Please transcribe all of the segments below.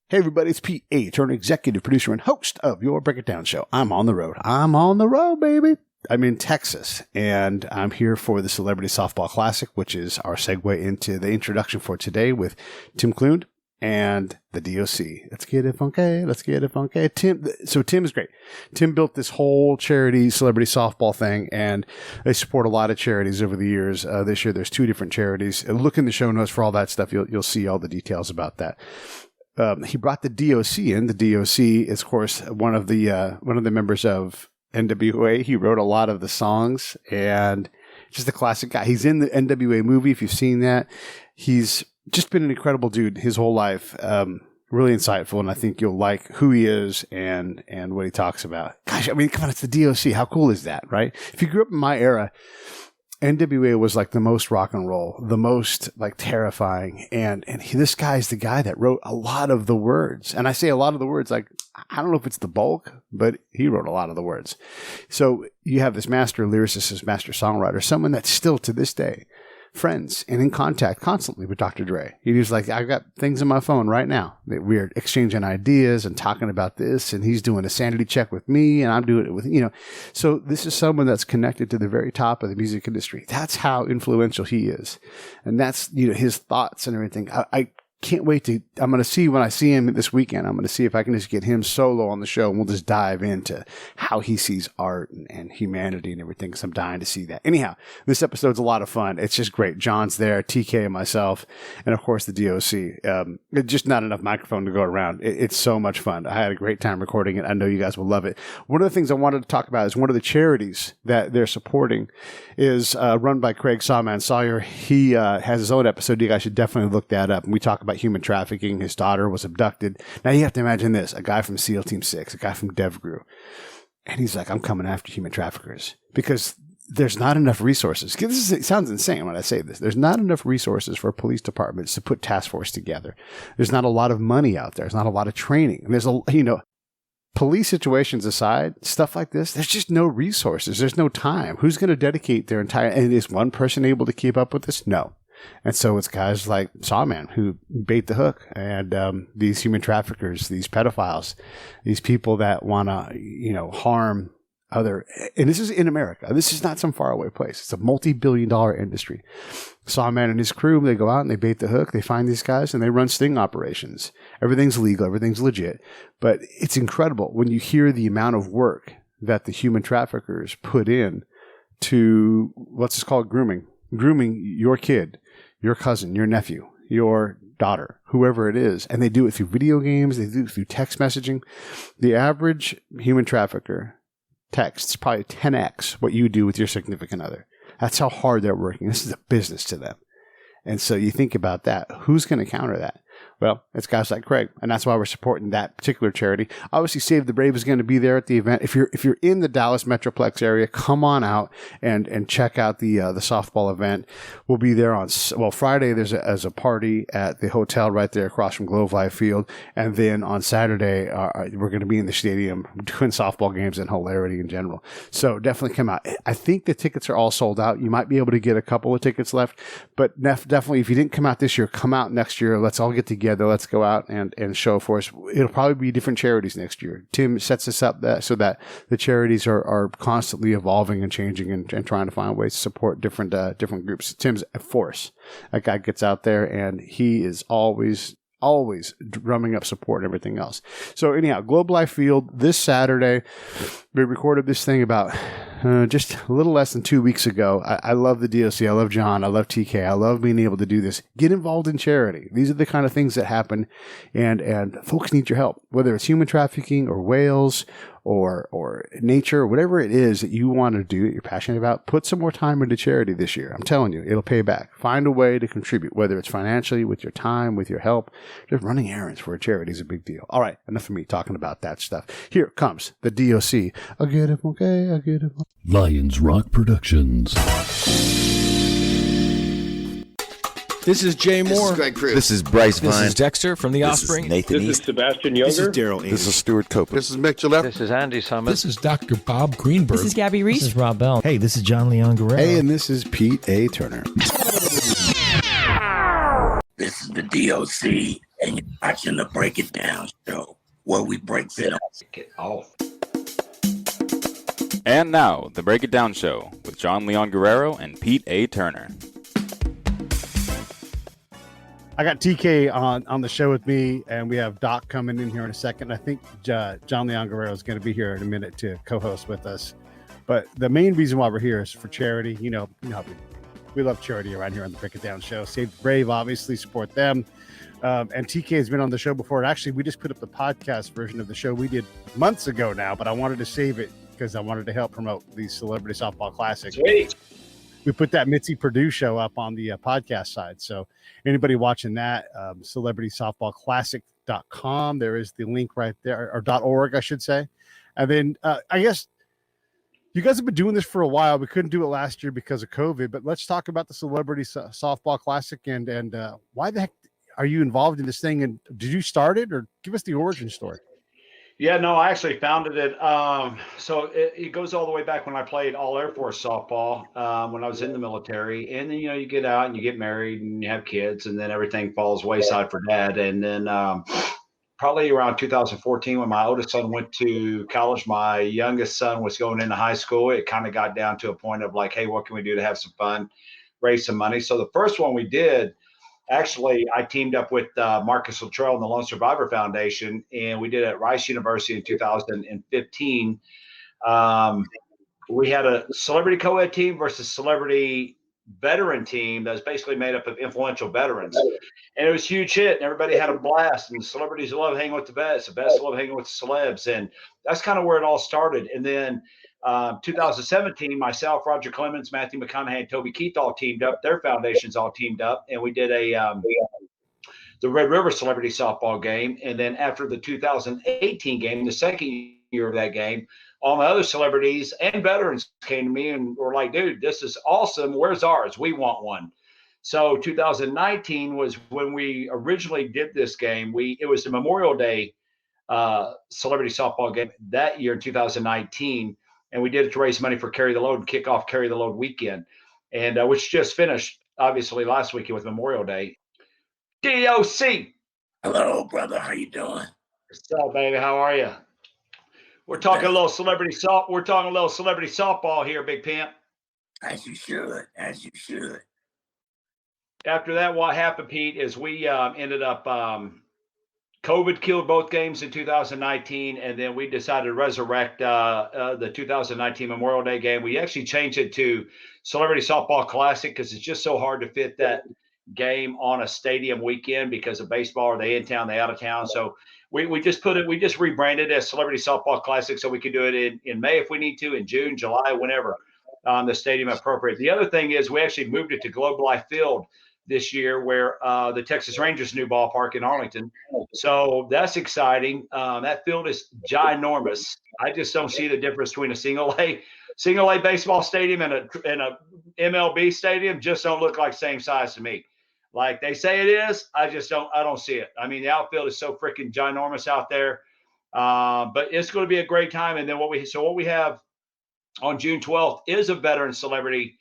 Hey everybody, it's Pete A. Turner, executive producer and host of your Break It Down show. I'm on the road. I'm on the road, baby. I'm in Texas, and I'm here for the Celebrity Softball Classic, which is our segue into the introduction for today with Tim Clune and the DOC. Let's get it funky. Let's get it funky. Tim is great. Tim built this whole charity celebrity softball thing, and they support a lot of charities over the years. This year, there's 2 different charities. Look in the show notes for all that stuff. You'll see all the details about that. He brought the DOC in. The DOC is, of course, one of the members of NWA. He wrote a lot of the songs, and just a classic guy. He's in the NWA movie, if you've seen that. He's just been an incredible dude his whole life. Really insightful, and I think you'll like who he is and what he talks about. Gosh, I mean, come on, it's the DOC. How cool is that, right? If you grew up in my era, NWA was like the most rock and roll, the most like terrifying. And this guy's the guy that wrote a lot of the words. And I say a lot of the words, like, I don't know if it's the bulk, but he wrote a lot of the words. So you have this master lyricist, this master songwriter, someone that's still to this day friends and in contact constantly with Dr. Dre. He was like, I've got things on my phone right now that we're exchanging ideas and talking about this, and he's doing a sanity check with me, and I'm doing it with, so this is someone that's connected to the very top of the music industry. That's how influential he is. And that's, his thoughts and everything. I can't wait I'm going to see when I see him this weekend, I'm going to see if I can just get him solo on the show, and we'll just dive into how he sees art and humanity and everything, because I'm dying to see that. Anyhow, this episode's a lot of fun. It's just great. John's there, TK and myself, and of course the DOC. Just not enough microphone to go around. It's so much fun. I had a great time recording it. I know you guys will love it. One of the things I wanted to talk about is one of the charities that they're supporting is run by Craig Sawman Sawyer. He has his own episode. You guys should definitely look that up. And we talk about human trafficking. His daughter was abducted. Now you have to imagine this, a guy from SEAL Team 6, a guy from DevGru. And he's like, I'm coming after human traffickers because there's not enough resources. It sounds insane when I say this. There's not enough resources for police departments to put task force together. There's not a lot of money out there. There's not a lot of training. And there's police situations aside, stuff like this, there's just no resources. There's no time. Who's going to dedicate their entire, and is one person able to keep up with this? No. And so it's guys like Sawman who bait the hook, and these human traffickers, these pedophiles, these people that want to, harm other. And this is in America. This is not some faraway place. It's a multi-billion-dollar industry. Sawman and his crew, they go out and they bait the hook. They find these guys and they run sting operations. Everything's legal. Everything's legit. But it's incredible when you hear the amount of work that the human traffickers put in to what's called grooming your kid, your cousin, your nephew, your daughter, whoever it is. And they do it through video games. They do it through text messaging. The average human trafficker texts probably 10x what you do with your significant other. That's how hard they're working. This is a business to them. And so you think about that. Who's going to counter that? Well, it's guys like Craig, and that's why we're supporting that particular charity. Obviously, Save the Brave is going to be there at the event. If you're in the Dallas Metroplex area, come on out and check out the softball event. We'll be there on Friday. There's a party at the hotel right there across from Globe Life Field, and then on Saturday we're going to be in the stadium doing softball games and hilarity in general. So definitely come out. I think the tickets are all sold out. You might be able to get a couple of tickets left, but definitely if you didn't come out this year, come out next year. Let's all get together. Let's go out and show for us. It'll probably be different charities next year. Tim sets us up so that the charities are constantly evolving and changing and trying to find ways to support different groups. Tim's a force. That guy gets out there and he is always drumming up support and everything else. So anyhow, Globe Life Field this Saturday. We recorded this thing about just a little less than 2 weeks ago. I love the DOC. I love John. I love TK. I love being able to do this. Get involved in charity. These are the kind of things that happen, and folks need your help, whether it's human trafficking or whales or nature, or whatever it is that you want to do, that you're passionate about. Put some more time into charity this year. I'm telling you, it'll pay back. Find a way to contribute, whether it's financially, with your time, with your help. Just running errands for a charity is a big deal. All right, enough of me talking about that stuff. Here comes the DOC. I get it, okay, I get it. Lions Rock Productions. This is Jay Moore. This is Greg Cruz. This is Bryce Vine. This is Dexter from The Offspring. This is Nathan This East. is Sebastian Younger. This is Daryl Amy. This is Stuart Copeland. This is Mick Gillette. This is Andy Summers. This is Dr. Bob Greenberg. This is Gabby Reese. This is Rob Bell. Hey, this is John Leon Guerrero. Hey, and this is Pete A. Turner. This is the DOC. and you're watching the Break It Down show, where we break it off. And now, the Break It Down Show with John Leon Guerrero and Pete A. Turner. I got TK on the show with me, and we have Doc coming in here in a second. I think John Leon Guerrero is going to be here in a minute to co-host with us. But the main reason why we're here is for charity. You know we love charity around here on the Break It Down show. Save the Brave, obviously, support them. And TK has been on the show before. And actually, we just put up the podcast version of the show we did months ago now, but I wanted to save it because I wanted to help promote the Celebrity Softball Classic. Sweet. We put that Mitzi Purdue show up on the podcast side. So anybody watching that, celebritysoftballclassic.com, there is the link right there, or .org, I should say. And then I guess you guys have been doing this for a while. We couldn't do it last year because of COVID, but let's talk about the Celebrity Softball Classic and why the heck are you involved in this thing? And did you start it, or give us the origin story? Yeah, no, I actually founded it. So it goes all the way back when I played all Air Force softball when I was in the military. And then, you get out and you get married and you have kids, and then everything falls wayside for dad. And then probably around 2014, when my oldest son went to college, my youngest son was going into high school. It kind of got down to a point of like, hey, what can we do to have some fun, raise some money? So the first one we did, actually, I teamed up with Marcus Luttrell and the Lone Survivor Foundation, and we did it at Rice University in 2015. We had a celebrity co-ed team versus celebrity veteran team that was basically made up of influential veterans. And it was a huge hit, and everybody had a blast, and the celebrities love hanging with the vets love hanging with the celebs. And that's kind of where it all started. And then 2017, myself, Roger Clemens, Matthew McConaughey, and Toby Keith all teamed up. Their foundations all teamed up, and we did the Red River Celebrity Softball game. And then after the 2018 game, the second year of that game, all my other celebrities and veterans came to me and were like, dude, this is awesome. Where's ours? We want one. So 2019 was when we originally did this game. It was the Memorial Day celebrity softball game that year in 2019. And we did it to raise money for Carry the Load and kick off Carry the Load weekend, and which just finished, obviously, last weekend with Memorial Day. DOC. Hello, brother. How you doing? What's up, baby? How are you? We're talking a little celebrity softball here, Big Pimp. As you should. After that, what happened, Pete, is we ended up COVID killed both games in 2019, and then we decided to resurrect the 2019 Memorial Day game. We actually changed it to Celebrity Softball Classic because it's just so hard to fit that game on a stadium weekend because of baseball. Are they in town, they out of town? So we just rebranded it as Celebrity Softball Classic so we could do it in May if we need to, in June, July, whenever the stadium appropriate. The other thing is we actually moved it to Globe Life Field this year, where the Texas Rangers' new ballpark in Arlington. So that's exciting. That field is ginormous. I just don't see the difference between a single A baseball stadium and a MLB stadium. Just don't look like same size to me. Like they say it is, I don't see it. I mean, the outfield is so freaking ginormous out there. But it's going to be a great time. And then what we have on June 12th is a veteran celebrity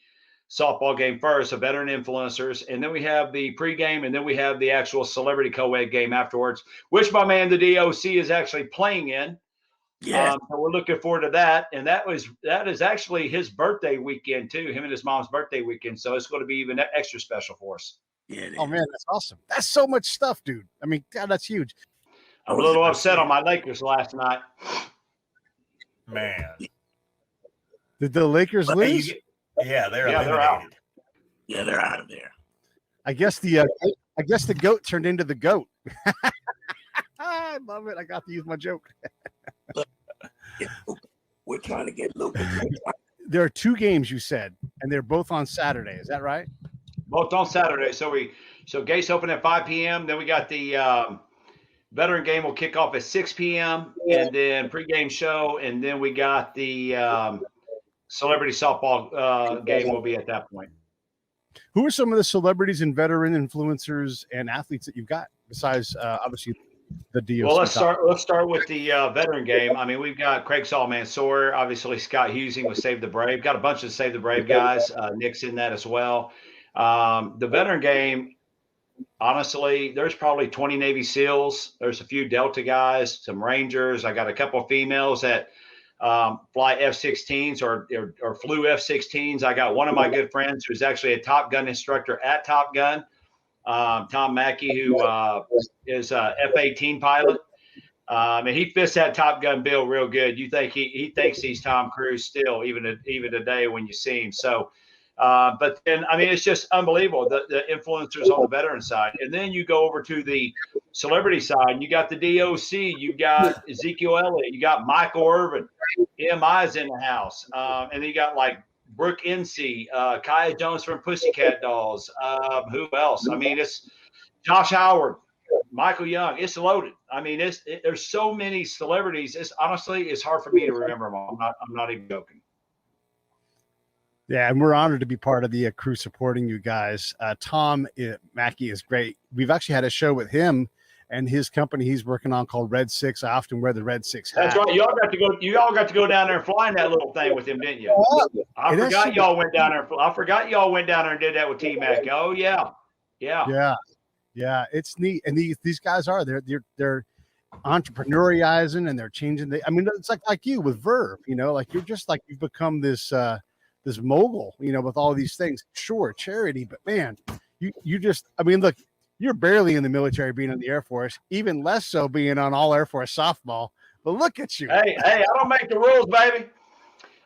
softball game first, a veteran influencers, and then we have the pregame, and then we have the actual celebrity co-ed game afterwards, which my man the DOC is actually playing in. Yeah. So we're looking forward to that, and that is actually his birthday weekend too, him and his mom's birthday weekend. So it's going to be even extra special for us. Yeah. Oh man, that's awesome. That's so much stuff, dude. I mean, God, that's huge. I was a little upset on my Lakers last night. Man. Did the Lakers lose? Yeah, they're out. Yeah, they're out of there. I guess the goat turned into the goat. I love it. I got to use my joke. We're trying to get Lucas. There are two games you said, and they're both on Saturday. Is that right? Both on Saturday. So gates open at 5 p.m. Then we got the veteran game will kick off at 6 p.m. and then pregame show, and then we got the celebrity softball game will be at that point. Who are some of the celebrities and veteran influencers and athletes that you've got besides obviously the DOC? Well, let's start with the veteran game. I mean, we've got Craig Saul-Mansour, obviously Scott Husing with Save the Brave. Got a bunch of Save the Brave guys. Nick's in that as well. The veteran game, honestly, there's probably 20 Navy SEALs. There's a few Delta guys, some Rangers. I got a couple of females that fly F-16s or flew F-16s. I got one of my good friends who's actually a Top Gun instructor at Top Gun, Tom Mackey, who is a F-18 pilot. And he fits that Top Gun bill real good. You think he thinks he's Tom Cruise still, even today when you see him. So, but then, I mean, it's just unbelievable, the influencers on the veteran side. And then you go over to the celebrity side, and you got the DOC, you got Ezekiel Elliott, you got Michael Irvin, EMI's in the house. And then you got like Brooke Ensey, Kaya Jones from Pussycat Dolls. Who else? I mean, it's Josh Howard, Michael Young. It's loaded. I mean, there's so many celebrities. It's hard for me to remember them all. I'm not even joking. Yeah, and we're honored to be part of the crew supporting you guys. Tom Mackey is great. We've actually had a show with him and his company he's working on called Red 6. I often wear the Red 6 hat. That's right. You all got to go down there and fly in that little thing with him, didn't you? I forgot y'all went down there. I forgot y'all went down there and did that with T Mac. Oh yeah. It's neat. And these guys are they're entrepreneurializing and they're changing. I mean, it's like you with Verve. You know, like you're just like you've become this mogul. You know, with all these things. Sure, charity, but man, you just. I mean, look. You're barely in the military being in the Air Force, even less so being on all Air Force softball. But look at you. Hey, I don't make the rules, baby.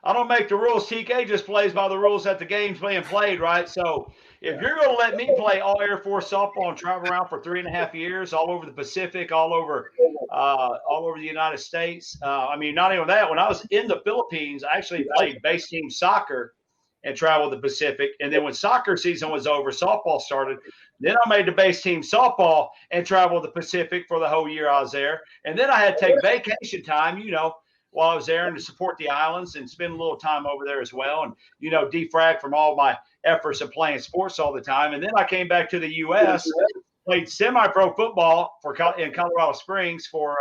I don't make the rules. TK just plays by the rules that the game's being played, right? So if you're going to let me play all Air Force softball and travel around for 3.5 years, all over the Pacific, all over the United States. I mean, not even that. When I was in the Philippines, I actually played base team soccer and traveled the Pacific. And then when soccer season was over, softball started. Then I made the base team softball and traveled the Pacific for the whole year I was there. And then I had to take vacation time, you know, while I was there and to support the islands and spend a little time over there as well. And, you know, defrag from all my efforts of playing sports all the time. And then I came back to the U.S., played semi-pro football in Colorado Springs for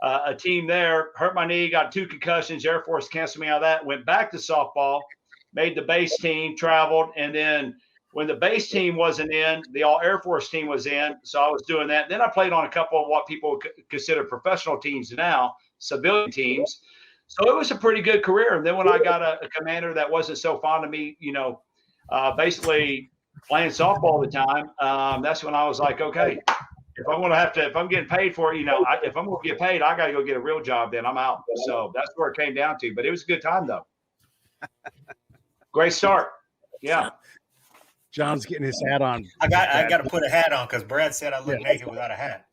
a team there, hurt my knee, got 2 concussions, Air Force canceled me out of that, went back to softball, made the base team, traveled, and then when the base team wasn't in, the all Air Force team was in. So I was doing that. Then I played on a couple of what people consider professional teams now, civilian teams. So it was a pretty good career. And then when I got a commander that wasn't so fond of me, you know, basically playing softball all the time, that's when I was like, okay, if I'm getting paid for it, you know, if I'm going to get paid, I got to go get a real job. Then I'm out. So that's where it came down to. But it was a good time though. Great start. Yeah. John's getting his hat on. I got to put a hat on because Brad said I look naked without a hat.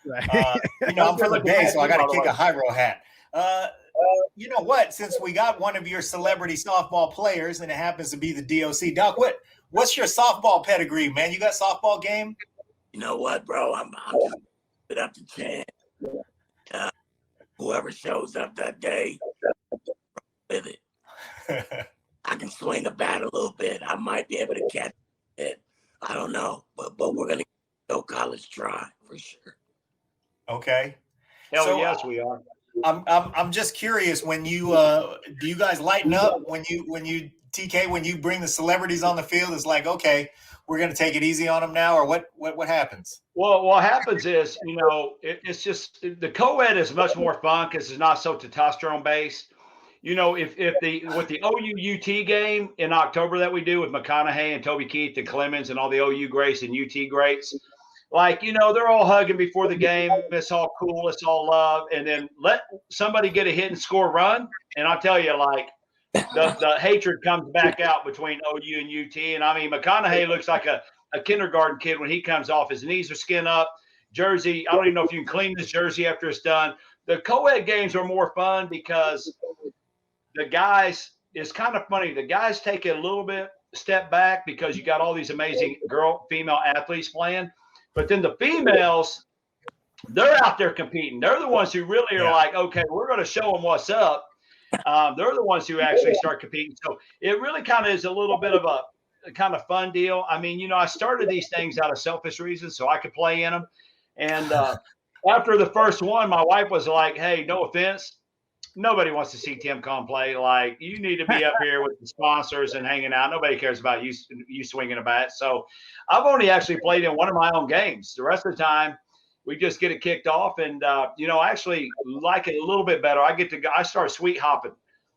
Right. You know, I'm from the Bay, so I got to kick a high-roll hat. You know what? Since we got one of your celebrity softball players, and it happens to be the DOC, Doc, what's your softball pedigree, man? You got softball game? You know what, bro? I'm just put up the chance. Whoever shows up that day, with it. I can swing a bat a little bit. I might be able to catch it. I don't know, but we're gonna go college try for sure. Okay. Hell yes, we are. I'm just curious, when you do you guys lighten up when you TK, when you bring the celebrities on the field? It's like, okay, we're gonna take it easy on them now, or what happens? Well, what happens is, you know, it's just the co-ed is much more fun because it's not so testosterone based. You know, with the OU UT game in October that we do with McConaughey and Toby Keith and Clemens and all the OU greats and UT greats, like, you know, they're all hugging before the game. It's all cool. It's all love. And then let somebody get a hit and score run. And I'll tell you, like, the hatred comes back out between OU and UT. And I mean, McConaughey looks like a kindergarten kid when he comes off. His knees are skin up. Jersey, I don't even know if you can clean this jersey after it's done. The co-ed games are more fun because the guys, it's kind of funny. The guys take it a little bit step back because you got all these amazing female athletes playing. But then the females, they're out there competing. They're the ones who really are like, okay, we're going to show them what's up. They're the ones who actually start competing. So it really kind of is a little bit of a kind of fun deal. I mean, you know, I started these things out of selfish reasons so I could play in them. And after the first one, my wife was like, hey, no offense, nobody wants to see Tim Con play. Like, you need to be up here with the sponsors and hanging out. Nobody cares about you swinging a bat. So I've only actually played in one of my own games. The rest of the time, we just get it kicked off. And, I actually like it a little bit better. I start sweet hopping.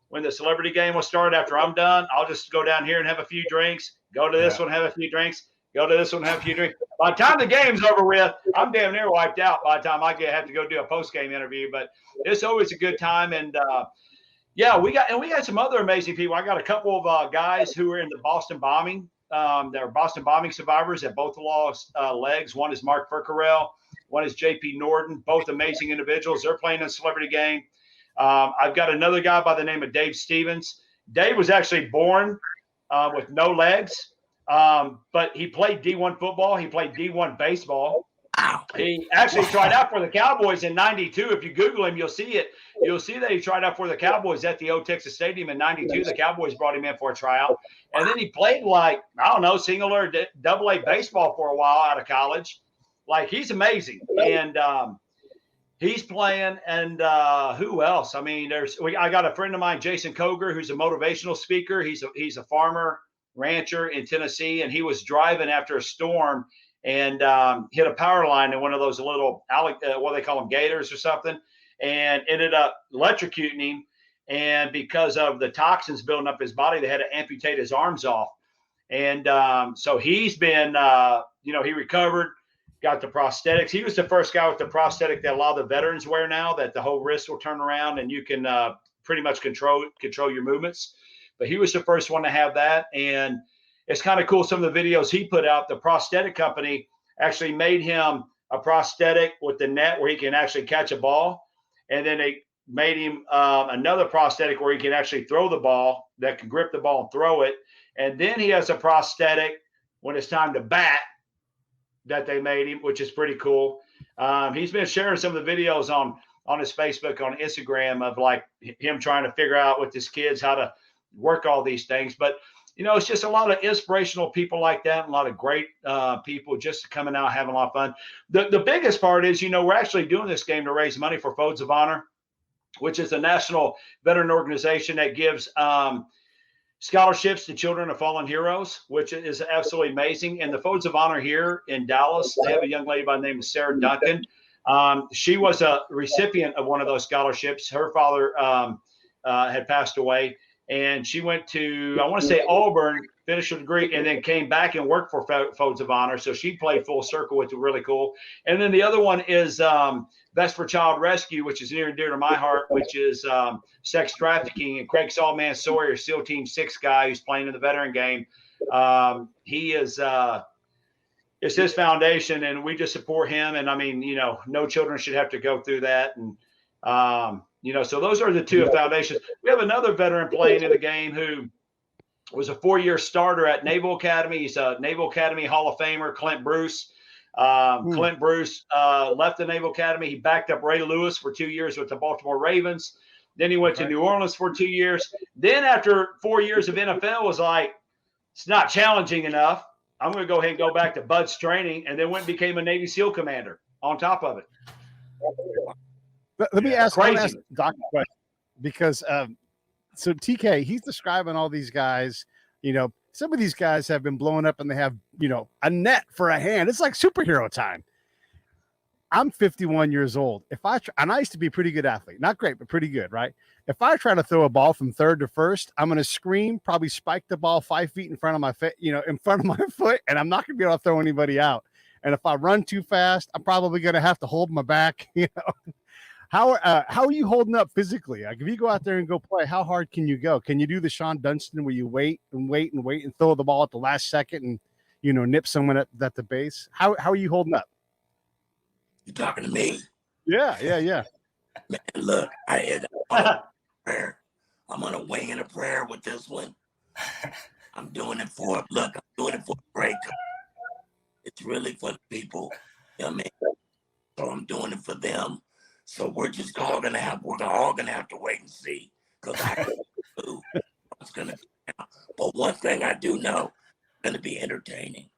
When the celebrity game will start after I'm done, I'll just go down here and have a few drinks, go to this one, have a few drinks, go to this one, have a few drinks. By the time the game's over with, I'm damn near wiped out by the time I have to go do a post-game interview. But it's always a good time. And, we got some other amazing people. I got a couple of guys who are in the Boston bombing. They're Boston bombing survivors that both lost legs. One is Mark Furcarell. One is JP Norton, both amazing individuals. They're playing in a celebrity game. I've got another guy by the name of Dave Stevens. Dave was actually born with no legs, but he played D1 football. He played D1 baseball. He actually tried out for the Cowboys in 92. If you Google him, you'll see it. You'll see that he tried out for the Cowboys at the old Texas Stadium in 92. The Cowboys brought him in for a tryout. And then he played single or double A baseball for a while out of college. Like, he's amazing. And he's playing, and who else? I mean, I got a friend of mine, Jason Koger, who's a motivational speaker. He's a farmer, rancher in Tennessee, and he was driving after a storm and hit a power line in one of those little, what they call them, gators or something, and ended up electrocuting him. And because of the toxins building up his body, they had to amputate his arms off. And so he's been, he recovered. Got the prosthetics. He was the first guy with the prosthetic that a lot of the veterans wear now, that the whole wrist will turn around and you can pretty much control your movements. But he was the first one to have that. And it's kind of cool. Some of the videos he put out, the prosthetic company actually made him a prosthetic with the net where he can actually catch a ball. And then they made him another prosthetic where he can actually throw the ball, that can grip the ball and throw it. And then he has a prosthetic when it's time to bat that they made him, which is pretty cool. He's been sharing some of the videos on his Facebook, on Instagram, of like him trying to figure out with his kids how to work all these things. But, it's just a lot of inspirational people like that, and a lot of great people just coming out, having a lot of fun. The biggest part is, we're actually doing this game to raise money for Folds of Honor, which is a national veteran organization that gives scholarships to children of fallen heroes, which is absolutely amazing. And the Folds of Honor here in Dallas, they have a young lady by the name of Sarah Duncan. She was a recipient of one of those scholarships. Her father had passed away, and she went to, I want to say, Auburn, finished her degree, and then came back and worked for Folds of Honor. So she played full circle, which was really cool. And then the other one is Vets for Child Rescue, which is near and dear to my heart, which is sex trafficking. And Craig Sawman Sawyer, SEAL Team 6 guy who's playing in the veteran game. He is it's his foundation, and we just support him. And I mean, no children should have to go through that. And so those are the two foundations. We have another veteran playing in the game who was a 4-year starter at Naval Academy. He's a Naval Academy Hall of Famer, Clint Bruce. Clint Bruce left the Naval Academy. He backed up Ray Lewis for 2 years with the Baltimore Ravens. Then he went to New Orleans for 2 years. Then after 4 years of NFL, was like, it's not challenging enough. I'm going to go ahead and go back to Bud's training, and then went and became a Navy SEAL commander on top of it. Let me ask Doc a question, because so TK, he's describing all these guys, some of these guys have been blowing up and they have, a net for a hand. It's like superhero time. I'm 51 years old. And I used to be a pretty good athlete, not great, but pretty good, right? If I try to throw a ball from third to first, I'm going to scream, probably spike the ball 5 feet in front of my in front of my foot, and I'm not going to be able to throw anybody out. And if I run too fast, I'm probably going to have to hold my back, How are you holding up physically? Like, if you go out there and go play, how hard can you go? Can you do the Sean Dunston where you wait and throw the ball at the last second and, nip someone at the base? How are you holding up? You talking to me? Yeah. Man, look, I had a prayer. I'm on a wing and a prayer with this one. I'm doing it for the break. It's really for the people. You know what I mean? So I'm doing it for them. So we're all gonna have to wait and see, because I don't know what's gonna be. But one thing I do know, it's gonna be entertaining.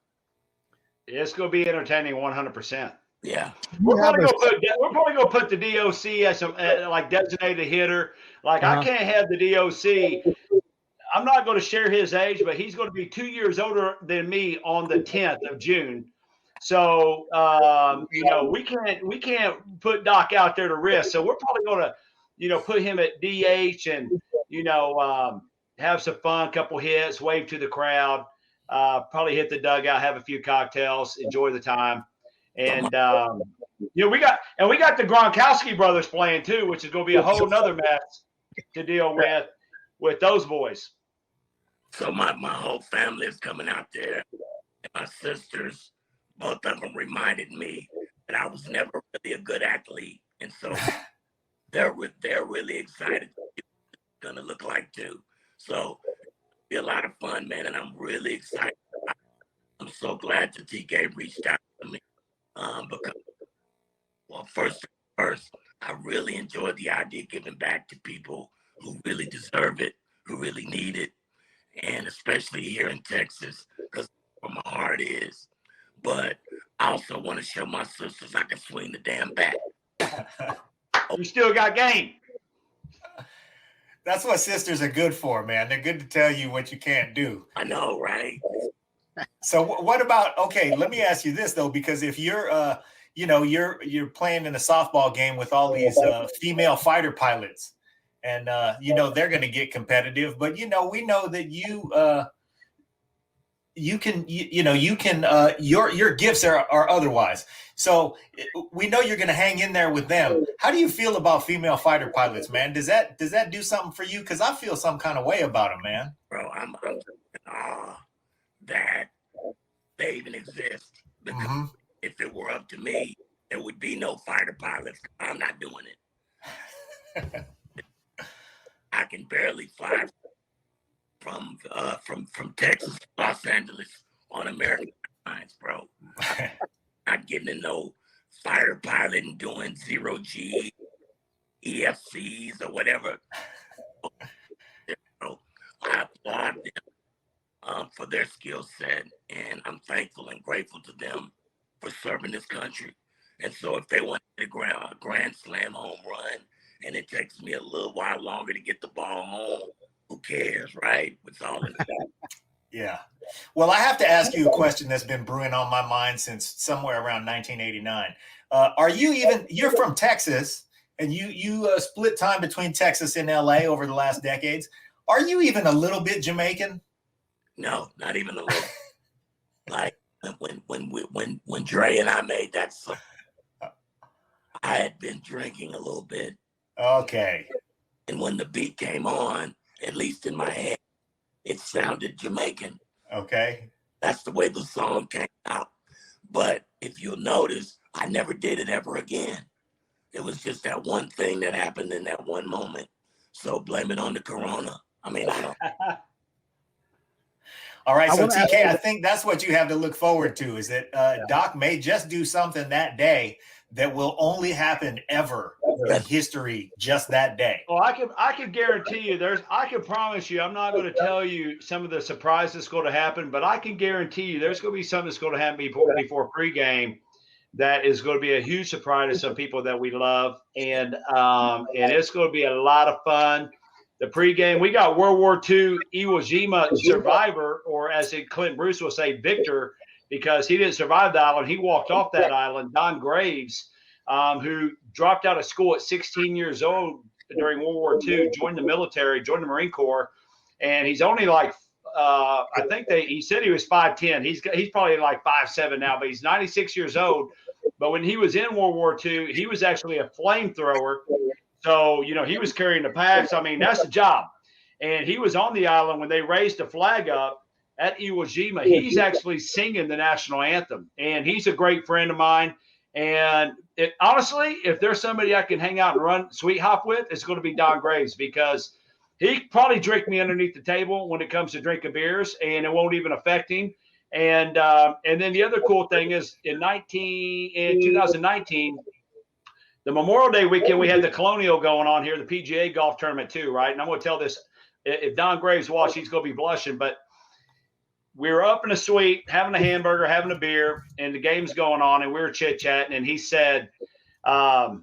It's gonna be entertaining 100%. Yeah. We're probably gonna put the DOC as a like designated hitter. Like I can't have the DOC. I'm not going to share his age, but he's going to be 2 years older than me on the 10th of June. So we can't put Doc out there to risk. So we're probably going to put him at DH and have some fun, couple hits, wave to the crowd, probably hit the dugout, have a few cocktails, enjoy the time. And we got the Gronkowski brothers playing too, which is going to be a whole nother mess to deal with those boys. So my whole family is coming out there. And my sisters, both of them reminded me that I was never really a good athlete. And so they're really excited to see what it's going to look like too. So it'll be a lot of fun, man. And I'm really excited. I'm so glad that TK reached out to me. Because, well, first, I really enjoyed the idea of giving back to people who really deserve it, who really need it. And especially here in Texas, because where my heart is. But I also want to show my sisters I can swing the damn bat. You still got game. That's what sisters are good for, man. They're good to tell you what you can't do. I know, right? So what about, okay, let me ask you this though, because if you're, you're playing in a softball game with all these female fighter pilots, and they're going to get competitive, but we know that your gifts are otherwise. So we know you're going to hang in there with them. How do you feel about female fighter pilots, man? Does that do something for you? Because I feel some kind of way about them, man. Bro, I'm in awe that they even exist. Because if it were up to me, there would be no fighter pilots. I'm not doing it. I can barely fly from Texas to Los Angeles on American Airlines, bro. Not getting in no fighter pilot and doing 0G, EFCs or whatever. I applaud them for their skill set, and I'm thankful and grateful to them for serving this country. And so if they want to hit a grand slam home run, and it takes me a little while longer to get the ball home, who cares, right? It's all in the Yeah. Well, I have to ask you a question that's been brewing on my mind since somewhere around 1989. You're from Texas, and you split time between Texas and LA over the last decades. Are you even a little bit Jamaican? No, not even a little. Like when Dre and I made that song, I had been drinking a little bit. Okay. And when the beat came on, at least in my head, it sounded Jamaican. Okay. That's the way the song came out. But if you'll notice, I never did it ever again. It was just that one thing that happened in that one moment. So blame it on the corona. I mean, I don't. All right. So TK, I think that's what you have to look forward to, is that Doc may just do something that day that will only happen ever in history, just that day. Well, I can guarantee you I can promise you, I'm not going to tell you some of the surprises that's going to happen, but I can guarantee you there's going to be something that's going to happen before pregame that is going to be a huge surprise to some people that we love. And it's going to be a lot of fun. The pregame, we got World War II Iwo Jima survivor, or as Clint Bruce will say, victor, because he didn't survive the island. He walked off that island. Don Graves, who dropped out of school at 16 years old during World War II, joined the military, joined the Marine Corps, and he's only like he said he was 5'10". He's probably like 5'7" now, but he's 96 years old. But when he was in World War II, he was actually a flamethrower. So, he was carrying the packs. I mean, that's the job. And he was on the island when they raised the flag up at Iwo Jima. He's actually singing the national anthem, and he's a great friend of mine. And honestly, if there's somebody I can hang out and run sweet hop with, it's going to be Don Graves, because he probably drink me underneath the table when it comes to drinking beers, and it won't even affect him. And then the other cool thing is in 2019, the Memorial Day weekend, we had the Colonial going on here, the PGA golf tournament too, right? And I'm going to tell this, if Don Graves watched, he's going to be blushing, but we were up in a suite having a hamburger, having a beer, and the game's going on, and we were chit-chatting, and he said, yeah,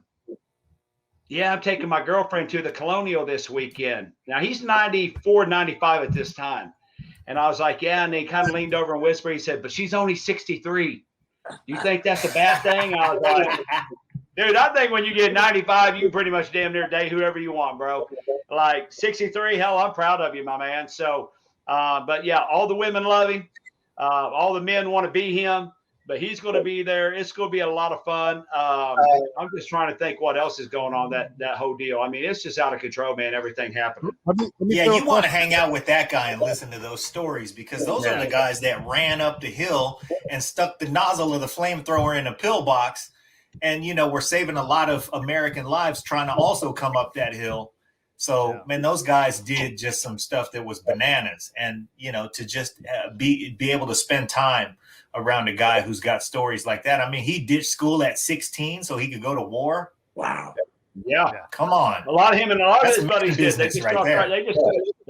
I'm taking my girlfriend to the Colonial this weekend. Now, he's 94, 95 at this time. And I was like, yeah, and he kind of leaned over and whispered. He said, but she's only 63. You think that's a bad thing? I was like, dude, I think when you get 95, you can pretty much damn near date whoever you want, bro. Like 63, hell, I'm proud of you, my man. So, but yeah, all the women love him. All the men want to be him, but he's going to be there. It's going to be a lot of fun. I'm just trying to think what else is going on that whole deal. I mean, it's just out of control, man. Everything happening. Yeah, you want to hang out with that guy and listen to those stories because those are the guys that ran up the hill and stuck the nozzle of the flamethrower in a pillbox. And, you know, we're saving a lot of American lives trying to also come up that hill. So, man, those guys did just some stuff that was bananas. And, you know, to just be able to spend time around a guy who's got stories like that. I mean, he ditched school at 16 so he could go to war. Wow. Yeah. Come on. A lot of him and a lot That's of his buddies did. They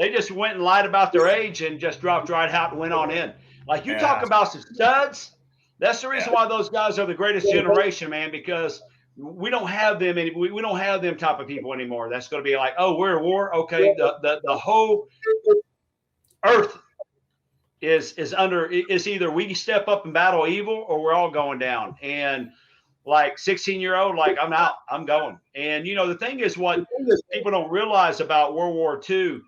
just went and lied about their age and just dropped right out and went on in. Like you talk about some studs. That's the reason why those guys are the greatest generation, man, because we don't have them we don't have them type of people anymore. That's going to be like, oh, we're at war. Okay. The whole earth is either we step up and battle evil or we're all going down. And like 16-year-old, like I'm out, I'm going. And you know, the thing is what people don't realize about World War II,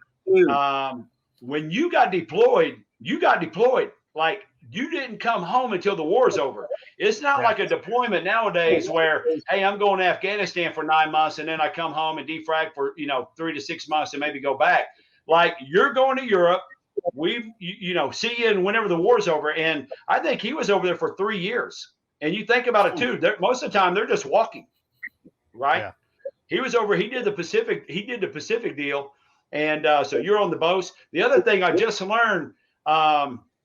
when you got deployed. Like you didn't come home until the war's over. It's not like a deployment nowadays where, hey, I'm going to Afghanistan for 9 months and then I come home and defrag for, 3 to 6 months and maybe go back. Like you're going to Europe. See you and whenever the war's over. And I think he was over there for 3 years. And you think about it too. Most of the time they're just walking, right? Yeah. He was over. He did the Pacific deal. And so you're on the boats. The other thing I just learned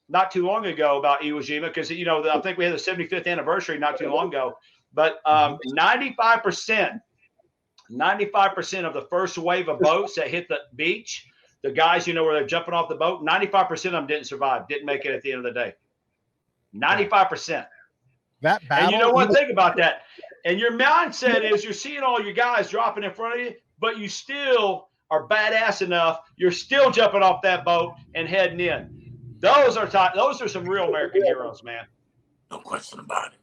not too long ago about Iwo Jima, because, I think we had the 75th anniversary not too long ago, but 95% of the first wave of boats that hit the beach, the guys, where they're jumping off the boat, 95% of them didn't survive, didn't make it at the end of the day. 95%. That battle, and you know what? Think about that. And your mindset is you're seeing all your guys dropping in front of you, but you still are badass enough. You're still jumping off that boat and heading in. Those are some real American heroes, man. No question about it.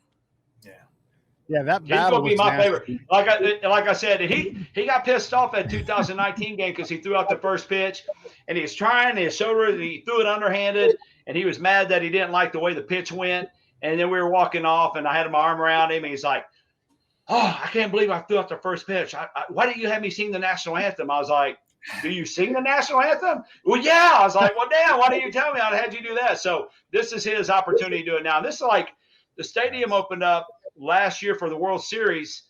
Yeah, that he's battle gonna be my favorite. Like I said, he got pissed off at 2019 game because he threw out the first pitch, and he was trying. He threw it underhanded, and he was mad that he didn't like the way the pitch went. And then we were walking off, and I had my arm around him, and he's like, "Oh, I can't believe I threw out the first pitch. Why didn't you have me sing the national anthem?" I was like, "Do you sing the national anthem?" Well, yeah. I was like, "Well, damn, why didn't you tell me? I'd had you do that." So this is his opportunity to do it now. This is like the stadium opened up last year for the World Series.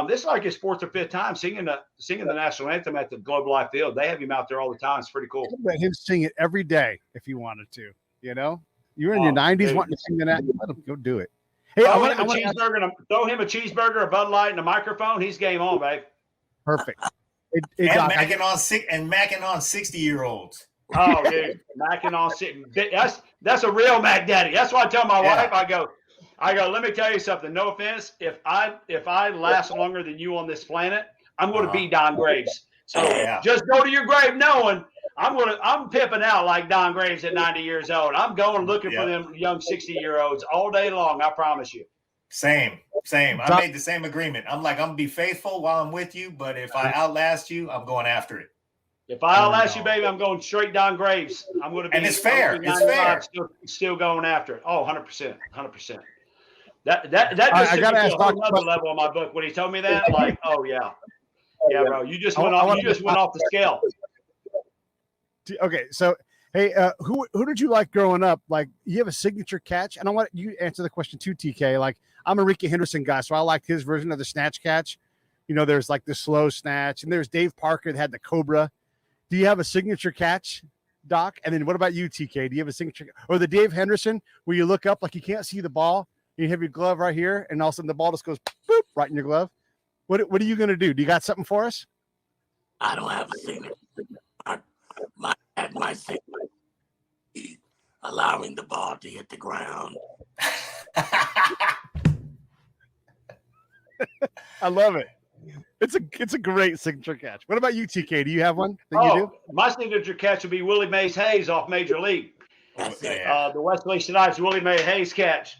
This is like his fourth or fifth time singing the national anthem at the Globe Life Field. They have him out there all the time. It's pretty cool. Let him sing it every day if he wanted to. You're in your 90s wanting to sing the national anthem. Go do it. Hey, throw him a cheeseburger, a Bud Light, and a microphone. He's game on, babe. Perfect. Macking on 60-year-olds. Oh, dude, macking on 60. That's a real Mac Daddy. That's why I tell my wife, I go, let me tell you something. No offense. If I last longer than you on this planet, I'm going to be Don Graves. So just go to your grave knowing I'm pimping out like Don Graves at 90 years old. I'm going looking for them young 60-year-olds all day long. I promise you. Same. I made the same agreement. I'm like, I'm going to be faithful while I'm with you, but if I outlast you, I'm going after it. If I outlast you, baby, I'm going straight Don Graves. I'm going to be. And it's fair. It's fair. Still going after it. Oh, 100%. That just took me to another level in my book. When he told me that, like, oh, yeah. Yeah, bro. You just went off the scale. Okay, so hey, who did you like growing up? Like, you have a signature catch, and I want you to answer the question too, TK. Like, I'm a Ricky Henderson guy, so I liked his version of the snatch catch. There's like the slow snatch, and there's Dave Parker that had the Cobra. Do you have a signature catch, Doc? And then what about you, TK? Do you have a signature, or the Dave Henderson where you look up like you can't see the ball, you have your glove right here, and all of a sudden the ball just goes boop right in your glove? What are you gonna do? Do you got something for us? I don't have a signature. My signature. allowing the ball to hit the ground. I love it. It's a great signature catch. What about you, TK? Do you have one that you do? My signature catch would be Willie Mays Hayes off Major League. That's it. The Wesley Snipes Willie Mays Hayes catch.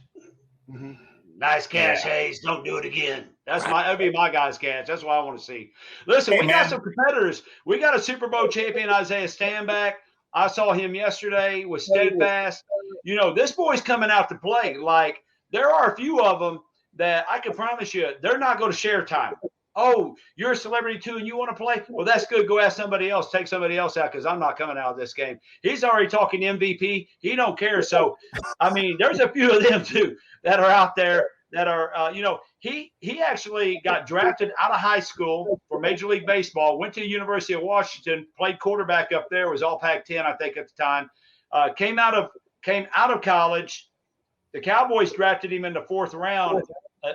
Mm-hmm. Nice catch, Hayes. Don't do it again. That'd be my guy's catch. That's what I want to see. Listen, we got some competitors. We got a Super Bowl champion, Isaiah Stanback. I saw him yesterday with Steadfast. You know, this boy's coming out to play. Like, there are a few of them that I can promise you they're not going to share time. Oh, you're a celebrity too and you want to play? Well, that's good. Go ask somebody else. Take somebody else out because I'm not coming out of this game. He's already talking MVP. He don't care. So, I mean, there's a few of them too that are out there that are, he actually got drafted out of high school for Major League Baseball, went to the University of Washington, played quarterback up there, was all Pac-10, I think, at the time. Came out of college. The Cowboys drafted him in the 4th round.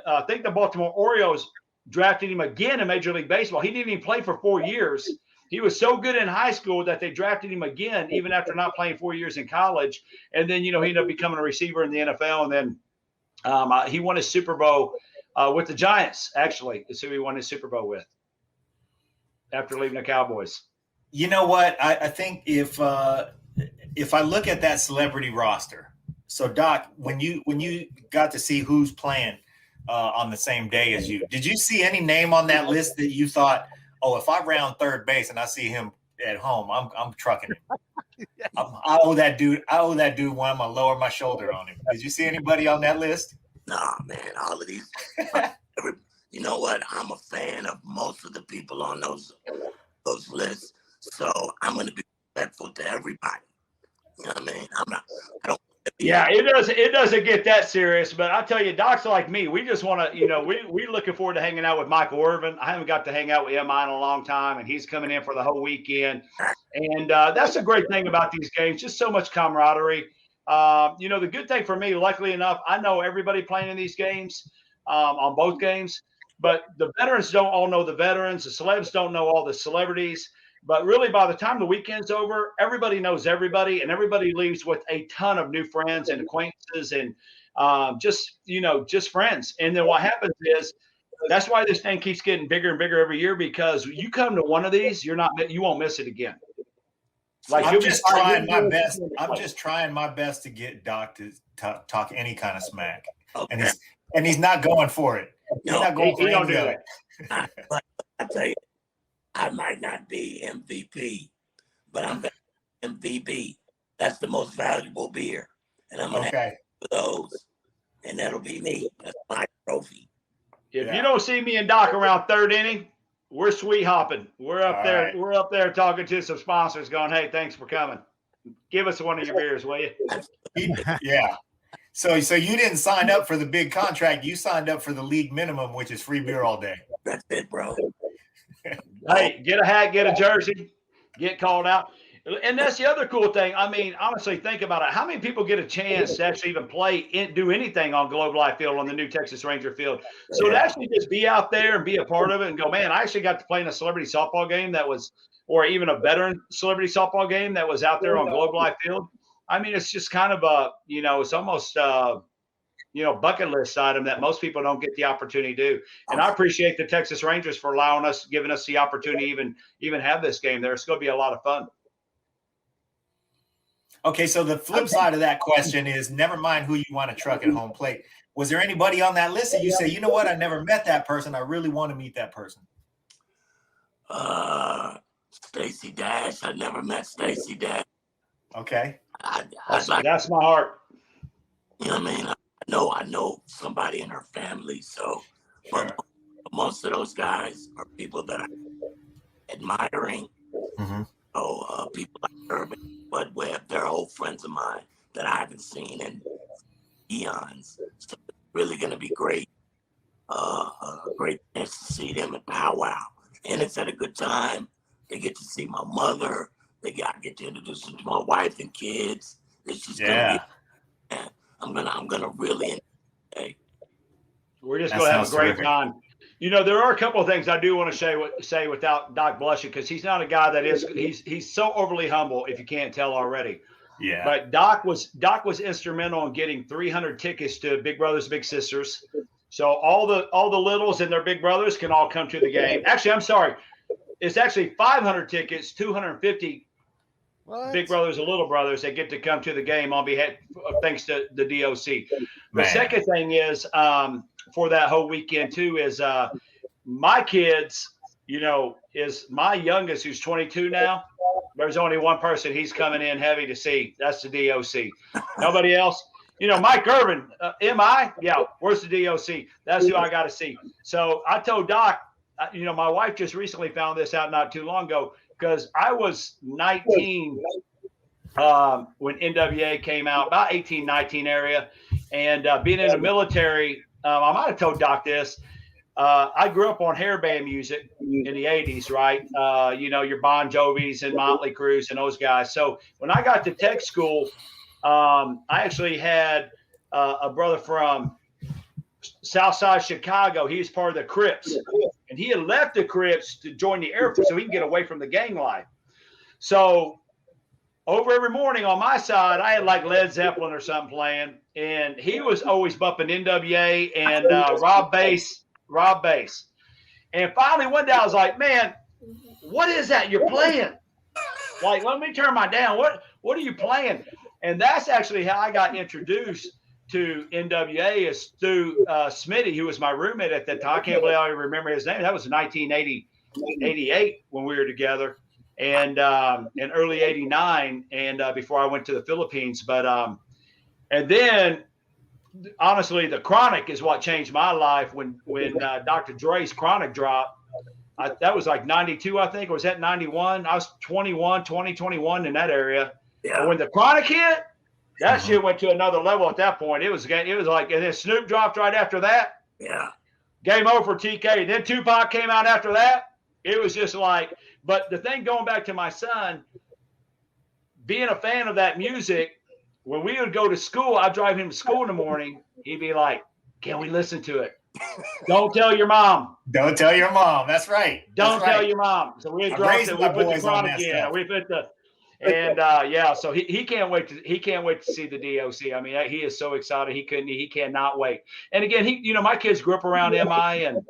I think the Baltimore Orioles drafted him again in Major League Baseball. He didn't even play for 4 years. He was so good in high school that they drafted him again, even after not playing 4 years in college. And then, he ended up becoming a receiver in the NFL. And then he won his Super Bowl with the Giants, actually. That's who he won his Super Bowl with after leaving the Cowboys. You know what? I think if I look at that celebrity roster, so Doc, when you got to see who's playing on the same day as you, did you see any name on that list that you thought, oh, if I round third base and I see him at home, I'm trucking him. I owe that dude one. I'm gonna lower my shoulder on him. Did you see anybody on that list? Nah, man, all of these. You know what? I'm a fan of most of the people on those lists, so I'm gonna be respectful to everybody. You know what I mean? I don't. Yeah, it doesn't get that serious, but I tell you, Doc's like me. We just want to, we looking forward to hanging out with Michael Irvin. I haven't got to hang out with him in a long time, and he's coming in for the whole weekend. And that's a great thing about these games, just so much camaraderie. The good thing for me, luckily enough, I know everybody playing in these games, on both games, but the veterans don't all know the veterans. The celebs don't know all the celebrities. But really, by the time the weekend's over, everybody knows everybody, and everybody leaves with a ton of new friends and acquaintances and just friends. And then what happens is that's why this thing keeps getting bigger and bigger every year, because you come to one of these, you won't miss it again. Like I'm just trying my best. I'm just trying my best to get Doc to talk any kind of smack, Okay. and he's not going for it. He's not going for any of it. But I tell you, I might not be MVP, but I'm MVP. That's the most valuable beer, and I'm gonna have those, and that'll be me. That's my trophy. If you don't see me and Doc around third inning, we're sweet hopping. We're up there. Right. We're up there talking to some sponsors, going, "Hey, thanks for coming. Give us one of your beers, will you?" Yeah. So you didn't sign up for the big contract. You signed up for the league minimum, which is free beer all day. That's it, bro. Hey, get a hat, get a jersey, get called out. And that's the other cool thing. I mean, honestly, think about it. How many people get a chance to actually even do anything on Globe Life Field, on the new Texas Ranger field? So to actually just be out there and be a part of it and go, man, I actually got to play in a celebrity softball game or even a veteran celebrity softball game that was out there on Globe Life Field. I mean, it's just kind of it's almost bucket list item that most people don't get the opportunity to do. And I appreciate the Texas Rangers for giving us the opportunity to even have this game there. It's going to be a lot of fun. Okay, so the flip side of that question is, never mind who you want to truck at home plate. Was there anybody on that list that you say, you know what, I never met that person, I really want to meet that person? Stacey Dash. I never met Stacey Dash. Okay. That's my heart. You know what I mean? I know somebody in her family, so but most of those guys are people that I'm admiring. Mm-hmm. People like Urban, but they're old friends of mine that I haven't seen in eons. So it's really going to be great. A great chance to see them at powwow, and it's at a good time. They get to see my mother. I get to introduce them to my wife and kids. It's just gonna be. I'm gonna really enjoy. We're just gonna have a great time. There are a couple of things I do want to say without Doc blushing, because he's not a guy that is he's so overly humble, if you can't tell already. Yeah. But Doc was instrumental in getting 300 tickets to Big Brothers Big Sisters. So all the littles and their big brothers can all come to the game. Actually, I'm sorry. It's actually 500 tickets, 250 big brothers and little brothers that get to come to the game on behalf, thanks to the DOC. The second thing is for that whole weekend too is my kids, is my youngest who's 22 now. There's only one person he's coming in heavy to see. That's the DOC. Nobody else. Mike Irvin, MI? Yeah, where's the DOC? That's who I got to see. So I told Doc, my wife just recently found this out not too long ago because I was 19 when NWA came out, about 18, 19 area. And being in the military, I might have told Doc this. I grew up on hair band music in the 80s, right? Your Bon Jovis and Motley Crues and those guys. So when I got to tech school, I actually had a brother from Southside Chicago. He was part of the Crips, and he had left the Crips to join the Air Force so he can get away from the gang life. So over every morning on my side, I had like Led Zeppelin or something playing, and he was always bumping NWA and Rob Bass. And finally one day I was like, man, what is that you're playing? Like, let me turn my down. What are you playing? And that's actually how I got introduced to NWA is through Smitty, who was my roommate at that time. I can't believe I remember his name. That was 1988 when we were together, and in early '89, and before I went to the Philippines. But and then, honestly, the Chronic is what changed my life. When Dr. Dre's Chronic dropped, that was like 92, I think, or was that 91? I was 21 in that area. Yeah. But when the Chronic hit, that shit went to another level at that point. It was like, and then Snoop dropped right after that. Yeah. Game over for TK. Then Tupac came out after that. It was just like, but the thing going back to my son, being a fan of that music, when we would go to school, I'd drive him to school in the morning. He'd be like, can we listen to it? Don't tell your mom. Don't tell your mom. That's right. Don't tell your mom. So we dropped it. We put the Chronic in. We put the. And so he can't wait to see the DOC. I mean, he is so excited. He cannot wait. And again, my kids grew up around MI, and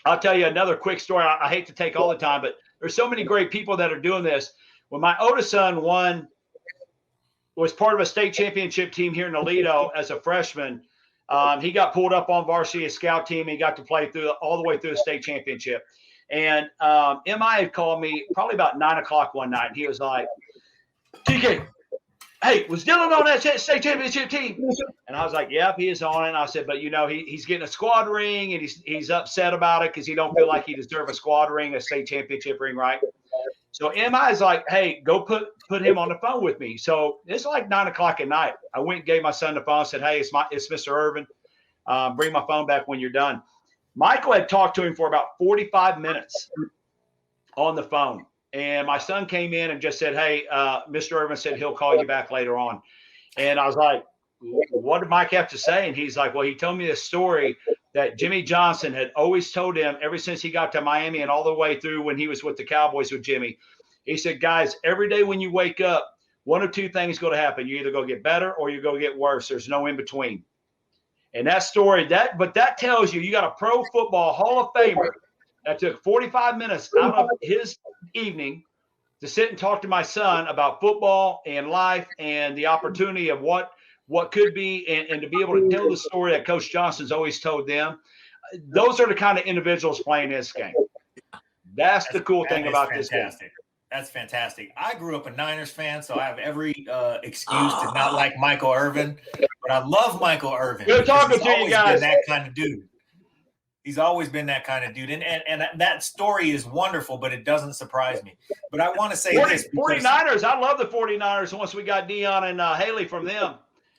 I'll tell you another quick story. I hate to take all the time, but there's so many great people that are doing this. When my oldest son was part of a state championship team here in Aledo as a freshman, he got pulled up on varsity scout team. He got to play all the way through the state championship. And MI had called me probably about 9:00 one night. And he was like, TK, hey, was Dylan on that state championship team? And I was like, yep, he is on it. And I said, but he's getting a squad ring, and he's upset about it because he don't feel like he deserves a squad ring, a state championship ring, right? So MI is like, hey, go put him on the phone with me. So it's like 9:00 at night. I went and gave my son the phone, said, hey, it's Mr. Irvin. Bring my phone back when you're done. Michael had talked to him for about 45 minutes on the phone. And my son came in and just said, hey, Mr. Irvin said he'll call you back later on. And I was like, what did Mike have to say? And he's like, well, he told me this story that Jimmy Johnson had always told him ever since he got to Miami and all the way through when he was with the Cowboys with Jimmy. He said, guys, every day when you wake up, one of two things is going to happen. You either go get better or you go get worse. There's no in between. And that story, that tells you got a pro football Hall of Famer that took 45 minutes out of his evening to sit and talk to my son about football and life and the opportunity of what could be and to be able to tell the story that Coach Johnson's always told them. Those are the kind of individuals playing this game. That's the cool thing about this game. That's fantastic. I grew up a Niners fan, so I have every excuse to not like Michael Irvin, but I love Michael Irvin. Good talking to you guys. That kind of dude. He's always been that kind of dude. And that story is wonderful, but it doesn't surprise me. But I want to say this. 49ers, I love the 49ers once we got Dion and Haley from them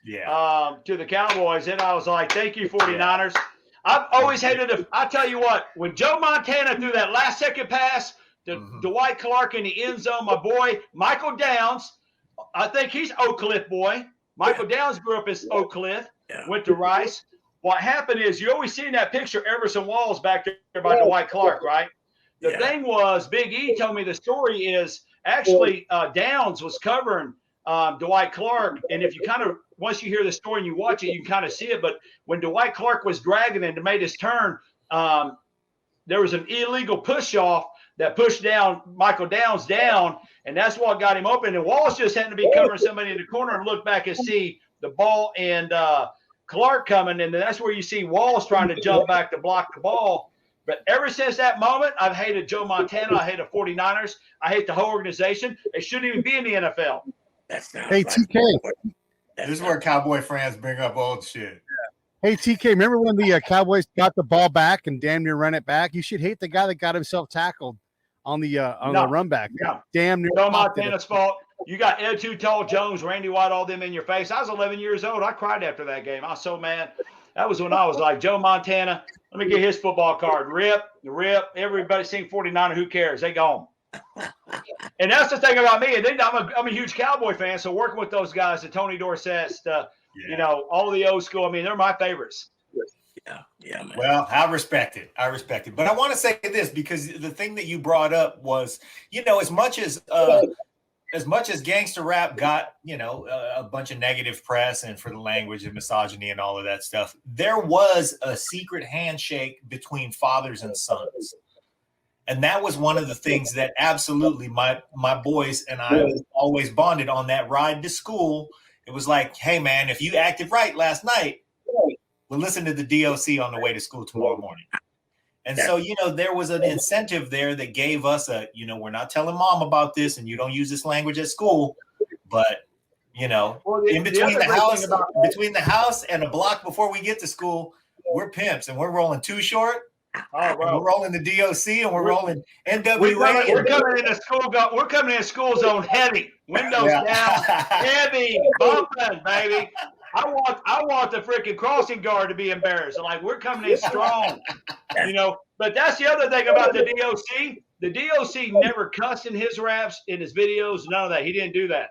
to the Cowboys. And I was like, thank you, 49ers. Yeah. I've always hated it. I tell you what, when Joe Montana threw that last second pass to Dwight Clark in the end zone, my boy, Michael Downs, I think he's Oak Cliff boy. Michael Downs grew up as Oak Cliff, went to Rice. What happened is you always seen that picture, Everson Walls back there by Dwight Clark, right? The thing was, Big E told me the story is actually Downs was covering Dwight Clark. And if you once you hear the story and you watch it, you can kind of see it. But when Dwight Clark was dragging him to make his turn, there was an illegal push off that pushed down Michael Downs down, and that's what got him open. And Wallace just happened to be covering somebody in the corner and look back and see the ball and Clark coming, and that's where you see Wallace trying to jump back to block the ball. But ever since that moment, I've hated Joe Montana. I hate the 49ers. I hate the whole organization. They shouldn't even be in the NFL. Hey, TK. This is where Cowboy fans bring up old shit. Hey, TK, remember when the Cowboys got the ball back and damn near run it back? You should hate the guy that got himself tackled on the run back. Yeah. Damn near. Joe Montana's fault. You got Ed Too Tall Jones, Randy White, all them in your face. I was 11 years old. I cried after that game. I was so mad. That was when I was like, Joe Montana, let me get his football card. Rip. Everybody sing 49er. Who cares? They gone. And that's the thing about me. And then I'm a huge Cowboy fan, so working with those guys, the Tony Dorsett, all the old school, I mean, they're my favorites. Yeah, man. Well, I respect it. But I want to say this, because the thing that you brought up was, as much as gangster rap got, a bunch of negative press and for the language and misogyny and all of that stuff, there was a secret handshake between fathers and sons. And that was one of the things that absolutely my boys and I always bonded on that ride to school. It was like, hey, man, if you acted right last night, we'll listen to the DOC on the way to school tomorrow morning. And so, there was an incentive there that gave us we're not telling mom about this and you don't use this language at school. But, in between the house and a block before we get to school, we're pimps and we're rolling Too Short. Oh, we're rolling the DOC and we're rolling NWA. We're coming in school zone heavy, windows down, heavy, bumping, baby. I want the freaking crossing guard to be embarrassed. Like, we're coming in strong, But that's the other thing about the DOC. The DOC never cussed in his raps, in his videos, none of that. He didn't do that.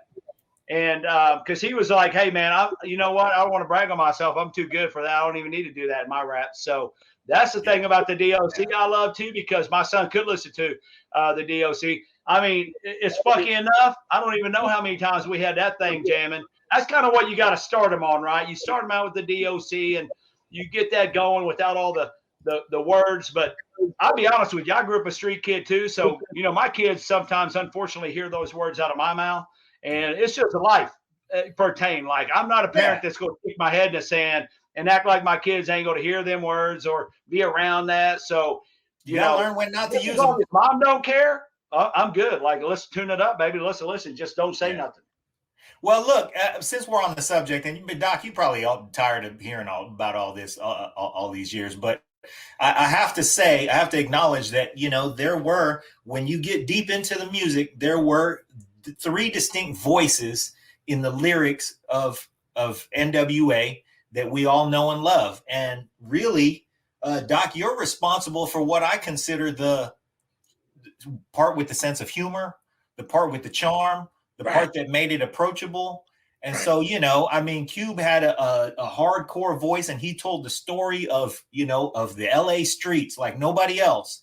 And because he was like, hey, man, you know what? I don't want to brag on myself. I'm too good for that. I don't even need to do that in my raps. So that's the thing about the DOC I love, too, because my son could listen to the DOC. I mean, it's funky enough. I don't even know how many times we had that thing jamming. That's kind of what you got to start them on, right? You start them out with the DOC, and you get that going without all the words. But I'll be honest with you, I grew up a street kid, too. So, my kids sometimes, unfortunately, hear those words out of my mouth. And it's just a life pertain. Like, I'm not a parent that's going to stick my head in the sand and act like my kids ain't going to hear them words or be around that. So, you gotta learn when not to use them. If mom don't care, I'm good. Like, let's tune it up, baby. Listen. Just don't say nothing. Well, look, since we're on the subject, and Doc, you probably all tired of hearing about all this all these years, but I have to acknowledge that, there were, when you get deep into the music, there were three distinct voices in the lyrics of NWA that we all know and love. And really, Doc, you're responsible for what I consider the part with the sense of humor, the part with the charm, the part that made it approachable. And so, Cube had a hardcore voice, and he told the story of the LA streets like nobody else.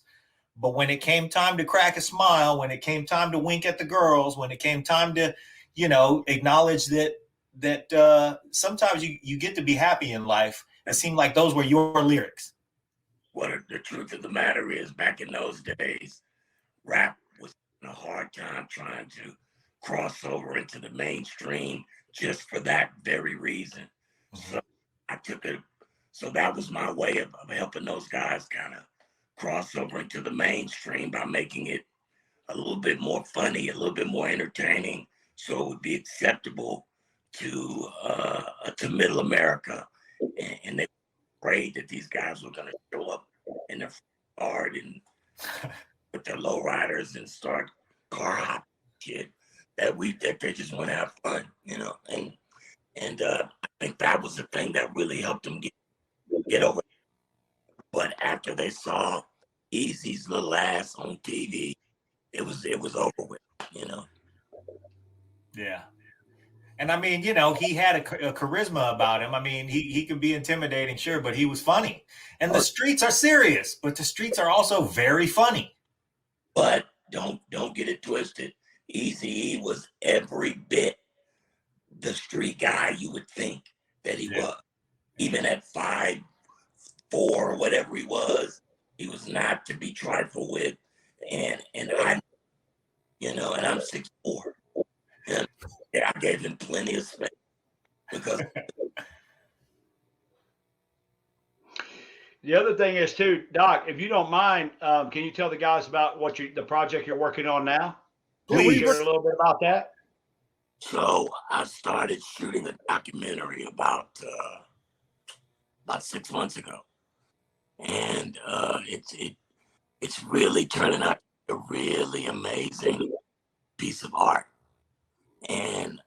But when it came time to crack a smile, when it came time to wink at the girls, when it came time to, acknowledge that sometimes you get to be happy in life, it seemed like those were your lyrics. What the truth of the matter is, back in those days, rap was a hard time trying to cross over into the mainstream just for that very reason. So I took it. So that was my way of helping those guys kind of cross over into the mainstream by making it a little bit more funny, a little bit more entertaining, so it would be acceptable to middle America. And they prayed that these guys were going to show up in their yard and with their lowriders and start car hopping shit. That they just want to have fun, and I think that was the thing that really helped them get over. But after they saw Eazy's little ass on TV, it was over with, Yeah. And I mean, he had a charisma about him. I mean, he could be intimidating, sure, but he was funny. And the streets are serious, but the streets are also very funny. But don't get it twisted. Eazy-E was every bit the street guy you would think that he was. Even at 5'4", whatever he was not to be trifled with. And I, and I'm 6'4". And I gave him plenty of space because. The other thing is too, Doc, if you don't mind, can you tell the guys about the project you're working on now? Please share a little bit about that. So I started shooting a documentary about 6 months ago, and it's really turning out a really amazing piece of art. And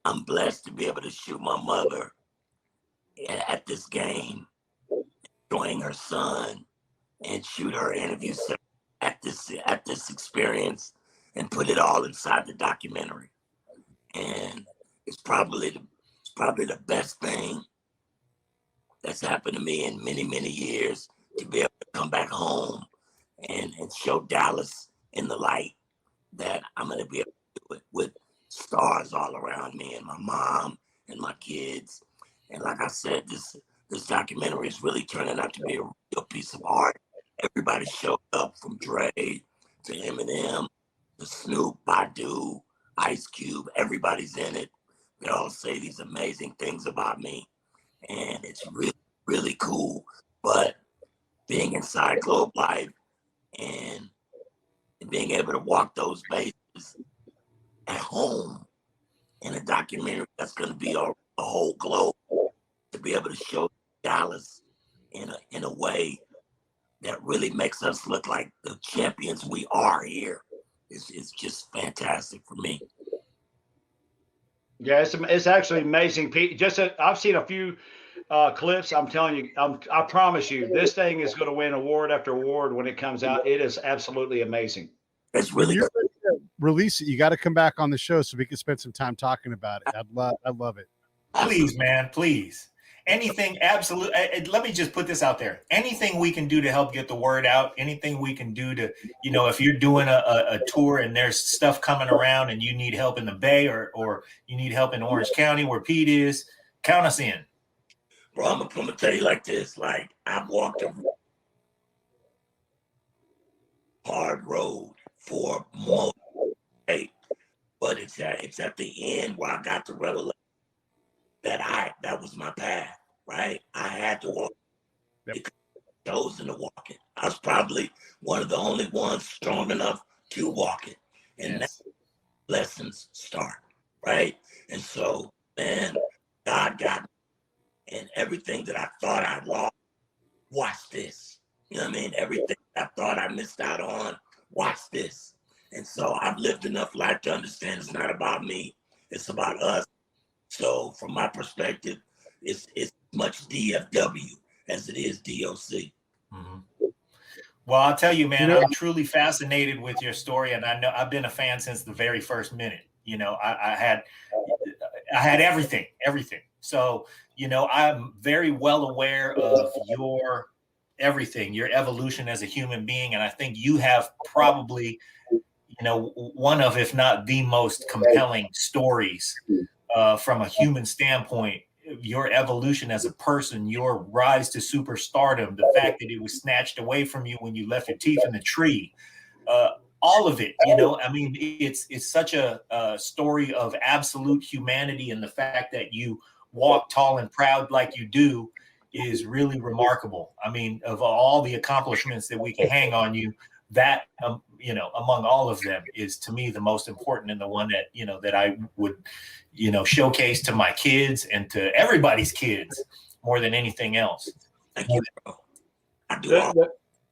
I'm blessed to be able to shoot my mother at this game, enjoying her son, and shoot her interview at this experience, and put it all inside the documentary. And it's probably the best thing that's happened to me in many, many years, to be able to come back home and show Dallas in the light that I'm going to be able to do it with stars all around me, and my mom and my kids. And like I said, this documentary is really turning out to be a real piece of art. Everybody showed up, from Dre to Eminem to Snoop, Badu, Ice Cube. Everybody's in it. They all say these amazing things about me, and it's really, really cool. But being inside Globe Life and being able to walk those bases at home in a documentary that's going to be a whole globe, to be able to show Dallas in a way that really makes us look like the champions we are here is just fantastic for me. Yeah, it's actually amazing, Pete. I've seen a few clips. I'm telling you, I promise you, this thing is going to win award after award when it comes out. It is absolutely amazing. It's really good. Release it. You got to come back on the show so we can spend some time talking about it. I'd love it. Please, man, please. Anything, absolute. Let me just put this out there. Anything we can do to help get the word out, anything we can do to, if you're doing a tour and there's stuff coming around and you need help in the Bay or you need help in Orange County where Pete is, count us in. Bro, I'm going to tell you like this. Like, I've walked a hard road for most days, but it's at the end where I got the revelation that was my path, right? I had to walk. Because I chosen to walk it. I was probably one of the only ones strong enough to walk it. And that's where lessons start, right? And so, man, God got me. And everything that I thought I lost, watch this. You know what I mean? Everything I thought I missed out on, watch this. And so I've lived enough life to understand it's not about me. It's about us. So from my perspective, it's much DFW as it is DOC. Mm-hmm. Well, I'll tell you, man, I'm truly fascinated with your story. And I know I've been a fan since the very first minute. I had everything. So, I'm very well aware of your everything, your evolution as a human being. And I think you have probably, one of, if not the most compelling stories from a human standpoint. Your evolution as a person, your rise to superstardom, the fact that it was snatched away from you when you left your teeth in the tree, all of it, it's such a story of absolute humanity, and the fact that you walk tall and proud like you do is really remarkable. I mean, of all the accomplishments that we can hang on you, that, among all of them is, to me, the most important, and the one that, that I would, showcase to my kids and to everybody's kids more than anything else. Thank you, bro.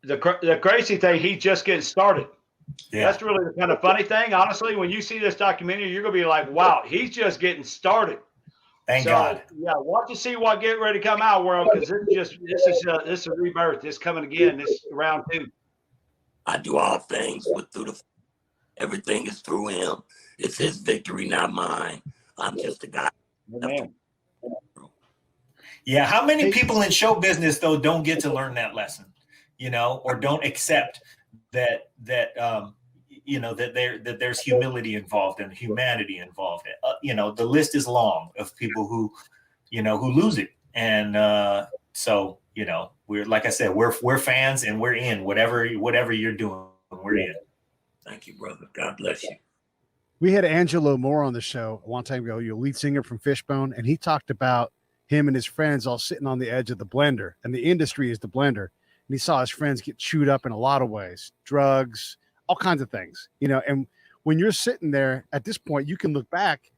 The crazy thing, he's just getting started. Yeah. That's really the kind of funny thing. Honestly, when you see this documentary, you're going to be like, wow, he's just getting started. Thank God. Yeah, watch to see what get ready to come out, world, because this is a rebirth. This coming again. This round 2. I do all things everything is through him. It's his victory, not mine. I'm just a guy. Man. Yeah. How many people in show business, though, don't get to learn that lesson, or don't accept that that there's humility involved and humanity involved. The list is long of people who lose it. And so, we're, like I said, we're fans, and we're in whatever you're doing. We're in. Thank you, brother. God bless you. We had Angelo Moore on the show a long time ago, your lead singer from Fishbone, and he talked about him and his friends all sitting on the edge of the blender, and the industry is the blender. And he saw his friends get chewed up in a lot of ways, drugs, all kinds of things, and when you're sitting there at this point, you can look back.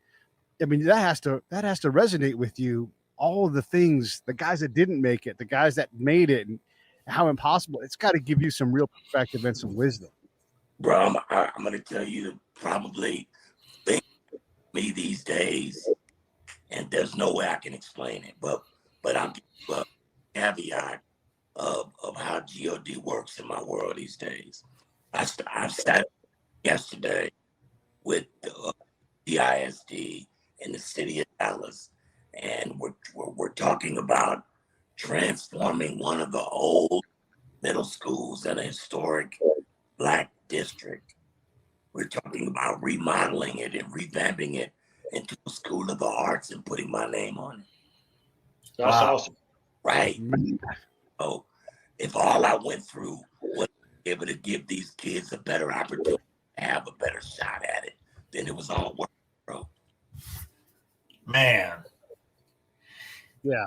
I mean, that has to resonate with you. All of the things, the guys that didn't make it, the guys that made it, and how impossible. It's got to give you some real perspective and some wisdom. Bro, I'm going to tell you, probably think me these days, and there's no way I can explain it, but I'll give you a caveat of how God works in my world these days. I started yesterday with the ISD in the city of Dallas, and we're talking about transforming one of the old middle schools in a historic Black district. We're talking about remodeling it and revamping it into a school of the arts and putting my name on it. That's awesome. Right. So if all I went through was able to give these kids a better opportunity to have a better shot at it, then it was all worth it, bro. Man. Yeah.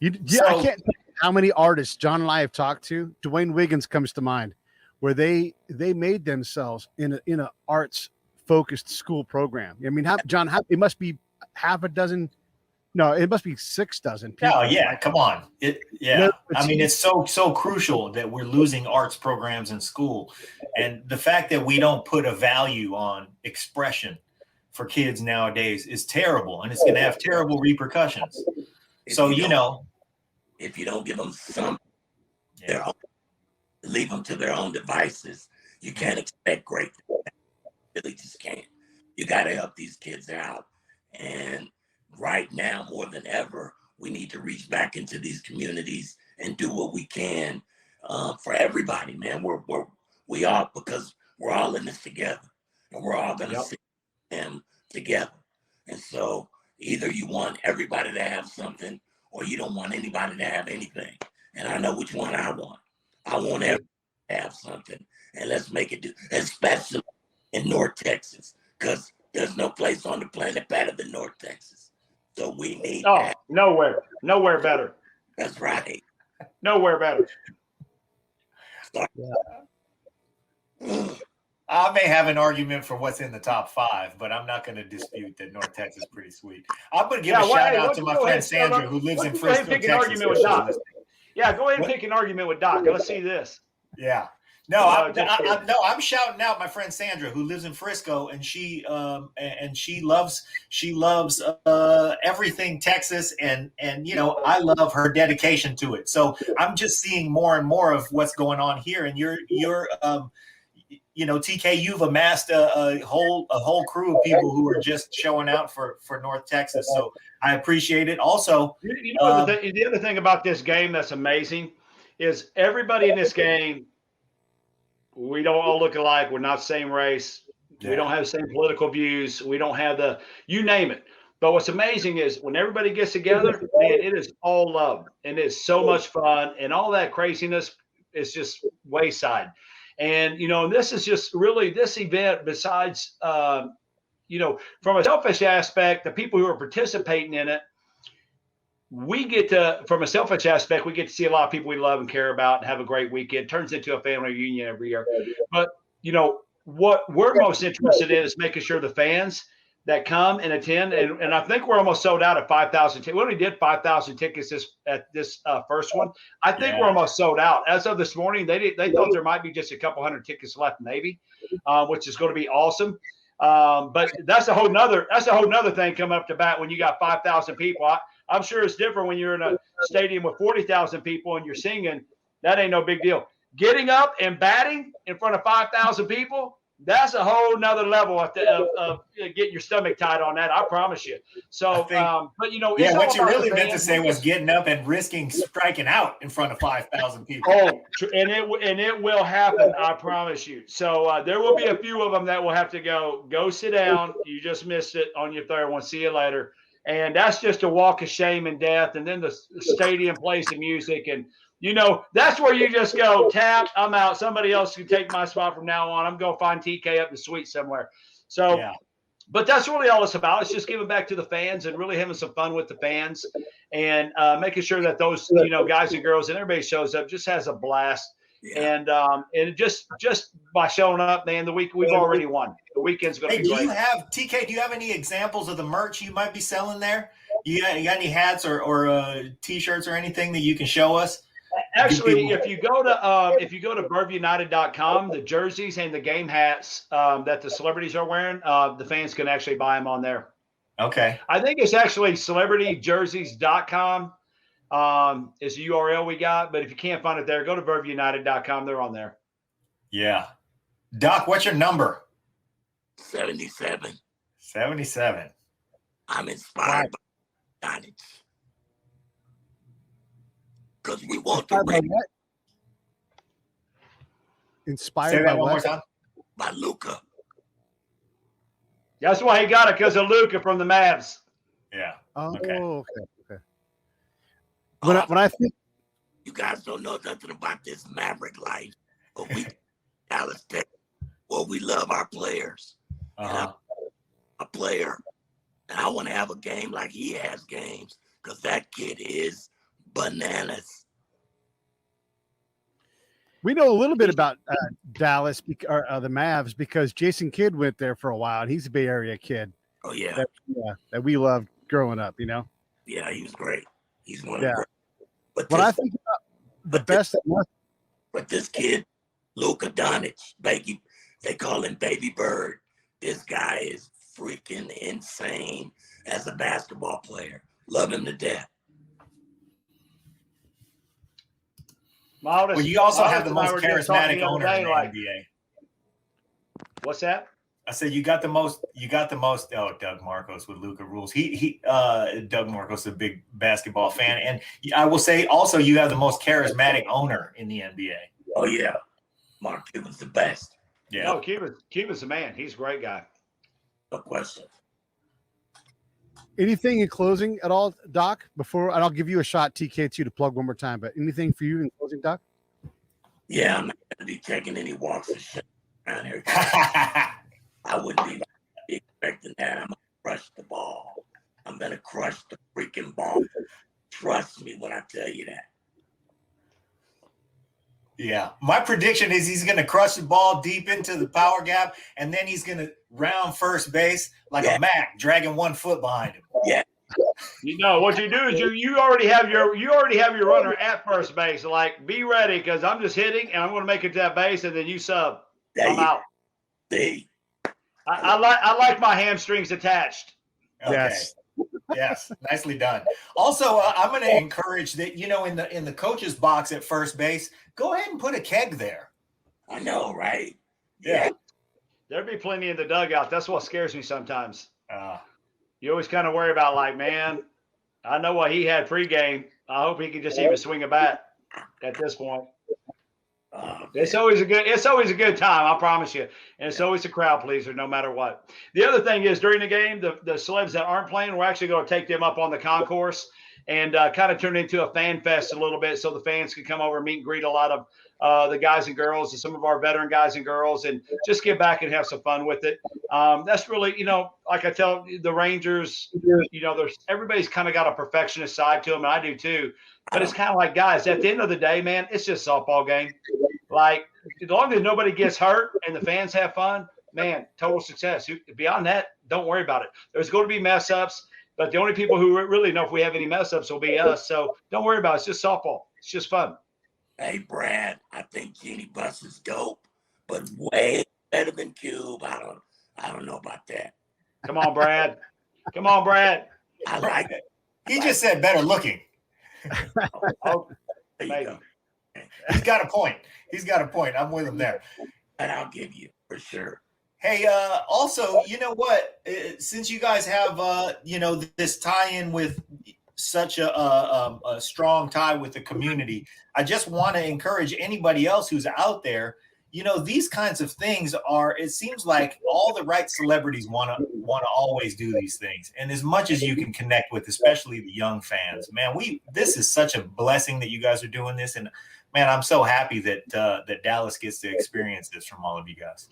I can't tell you how many artists John and I have talked to. Dwayne Wiggins comes to mind, where they made themselves in a arts focused school program. I mean, John, it must be half a dozen. No, it must be 6 dozen people. Oh yeah, come on. I mean, it's so crucial that we're losing arts programs in school, and the fact that we don't put a value on expression for kids nowadays is terrible, and it's going to have terrible repercussions. If you don't give them some, leave them to their own devices, you can't expect great things. You really just can't. You got to help these kids out. And right now, more than ever, we need to reach back into these communities and do what we can for everybody, man. We are, because we're all in this together, and we're all going to see them together. And so either you want everybody to have something, or you don't want anybody to have anything. And I know which one I want. I want everybody to have something, and let's make it do, especially in North Texas, because there's no place on the planet better than North Texas. So we need nowhere better. That's right. Nowhere better. I may have an argument for what's in the top 5, but I'm not going to dispute that North Texas is pretty sweet. I'm going to give a shout out to my friend Sandra, who lives in Frisco, Texas. Go ahead and pick an argument with Doc. Let's see this. Yeah. I'm shouting out my friend Sandra, who lives in Frisco, and she loves everything Texas, and I love her dedication to it. So I'm just seeing more and more of what's going on here, and you're TK, you've amassed a whole crew of people who are just showing out for North Texas. So I appreciate it. Also, the other thing about this game that's amazing is everybody in this game, we don't all look alike. We're not the same race. Yeah. We don't have the same political views. We don't have you name it. But what's amazing is when everybody gets together, man, it is all love, and it's so much fun, and all that craziness is just wayside. And, this is just really this event, besides, from a selfish aspect, the people who are participating in it, from a selfish aspect, we get to see a lot of people we love and care about and have a great weekend. It turns into a family reunion every year. But, what we're most interested in is making sure the fans that come and attend, and I think we're almost sold out at 5,000 tickets. We only did 5,000 tickets at this first one. I think we're almost sold out. As of this morning, they thought there might be just a couple hundred tickets left, maybe, which is going to be awesome. But that's a whole nother thing coming up to bat when you got 5,000 people. I'm sure it's different when you're in a stadium with 40,000 people and you're singing. That ain't no big deal. Getting up and batting in front of 5,000 people, that's a whole nother level of getting your stomach tight on that. I promise you. So, but yeah, what you really meant to say was getting up and risking striking out in front of 5,000 people. Oh, and it will happen. I promise you. So there will be a few of them that will have to go sit down. You just missed it on your third one. See you later. And that's just a walk of shame and death. And then the stadium plays the music. And, that's where you just go, tap, I'm out. Somebody else can take my spot from now on. I'm going to find TK up the suite somewhere. So, yeah. But that's really all it's about. It's just giving back to the fans and really having some fun with the fans and making sure that those, guys and girls and everybody shows up, just has a blast. Yeah. And just by showing up, man, the week we've already won. The weekend's going to be great. TK, do you have any examples of the merch you might be selling there? You got any hats or T-shirts or anything that you can show us? Actually, if you go to BourbonUnited.com, the jerseys and the game hats that the celebrities are wearing, the fans can actually buy them on there. Okay. I think it's actually celebrityjerseys.com is the URL we got. But if you can't find it there, go to BourbonUnited.com. They're on there. Yeah. Doc, what's your number? 77. 77. I'm inspired by Donich. Because we want to win. Inspired by what? By Luka. That's why he got it, because of Luka from the Mavs. Yeah. Oh, okay. When I think you guys don't know nothing about this Maverick life, but we Dallas Tech. Well, we love our players. And I'm a player, and I want to have a game like he has games, because that kid is bananas. We know a little bit about Dallas or the Mavs because Jason Kidd went there for a while, and he's a Bay Area kid. Oh yeah, that we loved growing up. Yeah, he was great. He's one of the great. But when I think about the best, but this kid, Luka Donich, they call him Baby Bird. This guy is freaking insane as a basketball player. Love him to death. Well, you also have the most charismatic owner in the NBA. What's that? I said you got the most. Oh, Doug Marcos with Luka rules. Doug Marcos is a big basketball fan, and I will say also you have the most charismatic owner in the NBA. Oh yeah, Mark Cuban's the best. Yeah, no, Cuban's the man. He's a great guy. No question. Anything in closing at all, Doc? Before, and I'll give you a shot, TK2, to plug one more time. But anything for you in closing, Doc? Yeah, I'm not gonna be taking any walks and shit around here. I wouldn't be expecting that. I'm gonna crush the ball. I'm gonna crush the freaking ball. Trust me when I tell you that. Yeah, my prediction is he's going to crush the ball deep into the power gap, and then he's going to round first base like a Mac, dragging 1 foot behind him. Yeah. What you do is you already have your runner at first base. Like, be ready, because I'm just hitting and I'm going to make it to that base, and then you sub. I'm out. I like my hamstrings attached. Okay. Yes, nicely done. Also, I'm going to encourage that, in the coach's box at first base, go ahead and put a keg there. I know, right? Yeah. There'd be plenty in the dugout. That's what scares me sometimes. You always kind of worry about, like, man, I know what he had pregame. I hope he can just even swing a bat at this point. It's always a good time, I promise you. And it's always a crowd pleaser no matter what. The other thing is, during the game, the celebs that aren't playing, we're actually going to take them up on the concourse and kind of turn it into a fan fest a little bit, so the fans can come over and meet and greet a lot of the guys and girls and some of our veteran guys and girls, and just get back and have some fun with it. That's really, like I tell the Rangers, everybody's kind of got a perfectionist side to them, and I do too. But it's kind of like, guys, at the end of the day, man, it's just a softball game. Like, as long as nobody gets hurt and the fans have fun, man, total success. Beyond that, don't worry about it. There's going to be mess ups, but the only people who really know if we have any mess ups will be us. So don't worry about it. It's just softball. It's just fun. Hey, Brad, I think Jeannie Buss is dope, but way better than Cube. I don't know about that. Come on, Brad. Come on, Brad. I like it. He just said better looking. Maybe. He's got a point. I'm with him there. And I'll give you for sure. Hey, also, you know what? Since you guys have, this tie-in with such a strong tie with the community, I just want to encourage anybody else who's out there. These kinds of things it seems like all the right celebrities want to always do these things. And as much as you can connect with, especially the young fans, man, this is such a blessing that you guys are doing this. And man, I'm so happy that Dallas gets to experience this from all of you guys.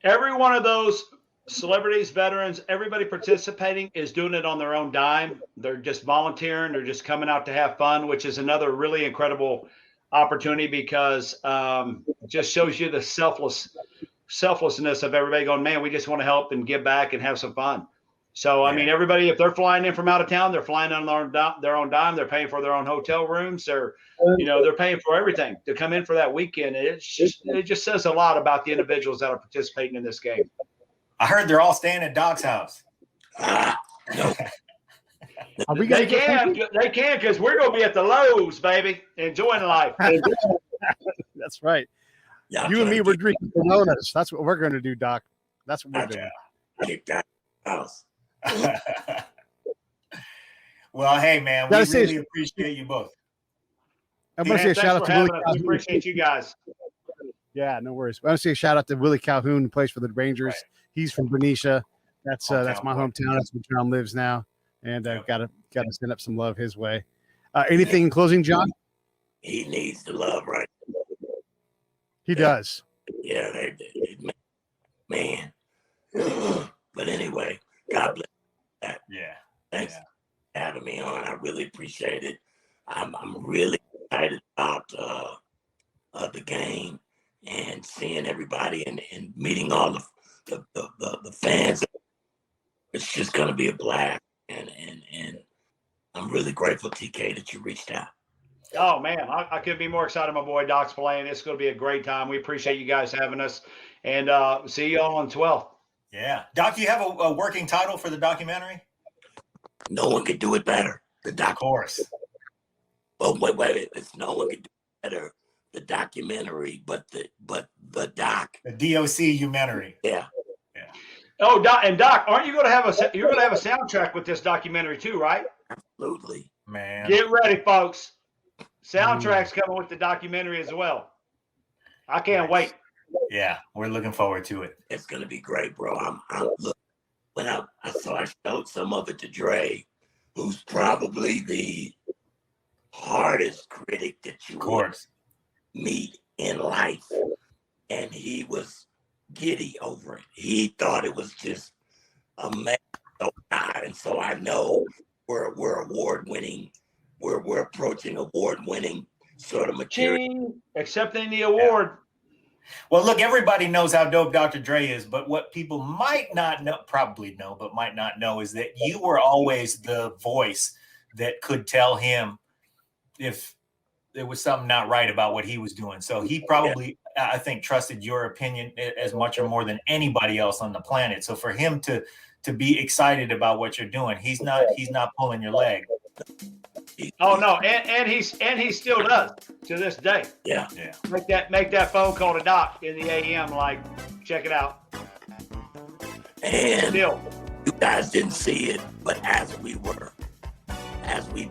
Every one of those celebrities, veterans, everybody participating is doing it on their own dime. They're just volunteering. They're just coming out to have fun, which is another really incredible opportunity because it just shows you the selflessness of everybody going, man, we just want to help and give back and have some fun. So, I mean, everybody, if they're flying in from out of town, they're flying on their own dime. They're paying for their own hotel rooms. They're paying for everything to come in for that weekend. It just says a lot about the individuals that are participating in this game. I heard they're all staying at Doc's house. No. They can because we're going to be at the Lowe's, baby, enjoying life. That's right. Yeah, you and me, we're drinking Coronas. That's what we're going to do, Doc. That's what we're doing. Kick that house. Well, hey, man, we really appreciate you both. I'm going to say a shout out to Willie Calhoun. We appreciate you guys. Yeah, no worries. I want to say a shout out to Willie Calhoun, who plays for the Rangers. Right. He's from Benicia. That's my hometown. That's where John lives now. And got to send up some love his way. Anything in closing, John? He needs the love, right? He does. Yeah, man. But anyway, God bless that. Yeah. Thanks for having me on. I really appreciate it. I'm really excited about the game and seeing everybody and meeting all the fans. It's just going to be a blast. And I'm really grateful, TK, that you reached out. Oh, man, I couldn't be more excited. My boy Doc's playing. It's going to be a great time. We appreciate you guys having us. And see you all on 12th. Yeah. Doc, you have a working title for the documentary? No one could do it better. Of course. Oh, wait. No one could do it better. The documentary, but the doc. The DOC-umentary. Yeah. Oh, Doc, aren't you going to have a soundtrack with this documentary too, right? Absolutely, man. Get ready, folks. Soundtrack's coming with the documentary as well. I can't wait. Yeah, we're looking forward to it. It's gonna be great, bro. Look, when I showed some of it to Dre, who's probably the hardest critic that you would meet in life, and he was giddy over it. He thought it was just amazing. And so I know we're award-winning. We're approaching award-winning sort of material. Accepting the award. Yeah. Well, look, everybody knows how dope Dr. Dre is, but what people might not know, probably know, but might not know, is that you were always the voice that could tell him if there was something not right about what he was doing. So he probably, I think, trusted your opinion as much or more than anybody else on the planet. So for him to be excited about what you're doing, he's not pulling your leg. Oh no, and he still does to this day. Yeah. Make that phone call to Doc in the AM, like, check it out. And still, you guys didn't see it, but as we've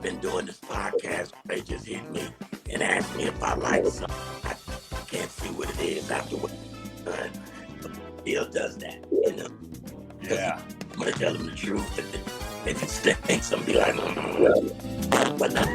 been doing this podcast, they just hit me and asked me if I like something. I can't see what it is after what done. Bill does that, you know. Yeah. I'm gonna tell them the truth. If it stinks, I'm gonna be like, but not.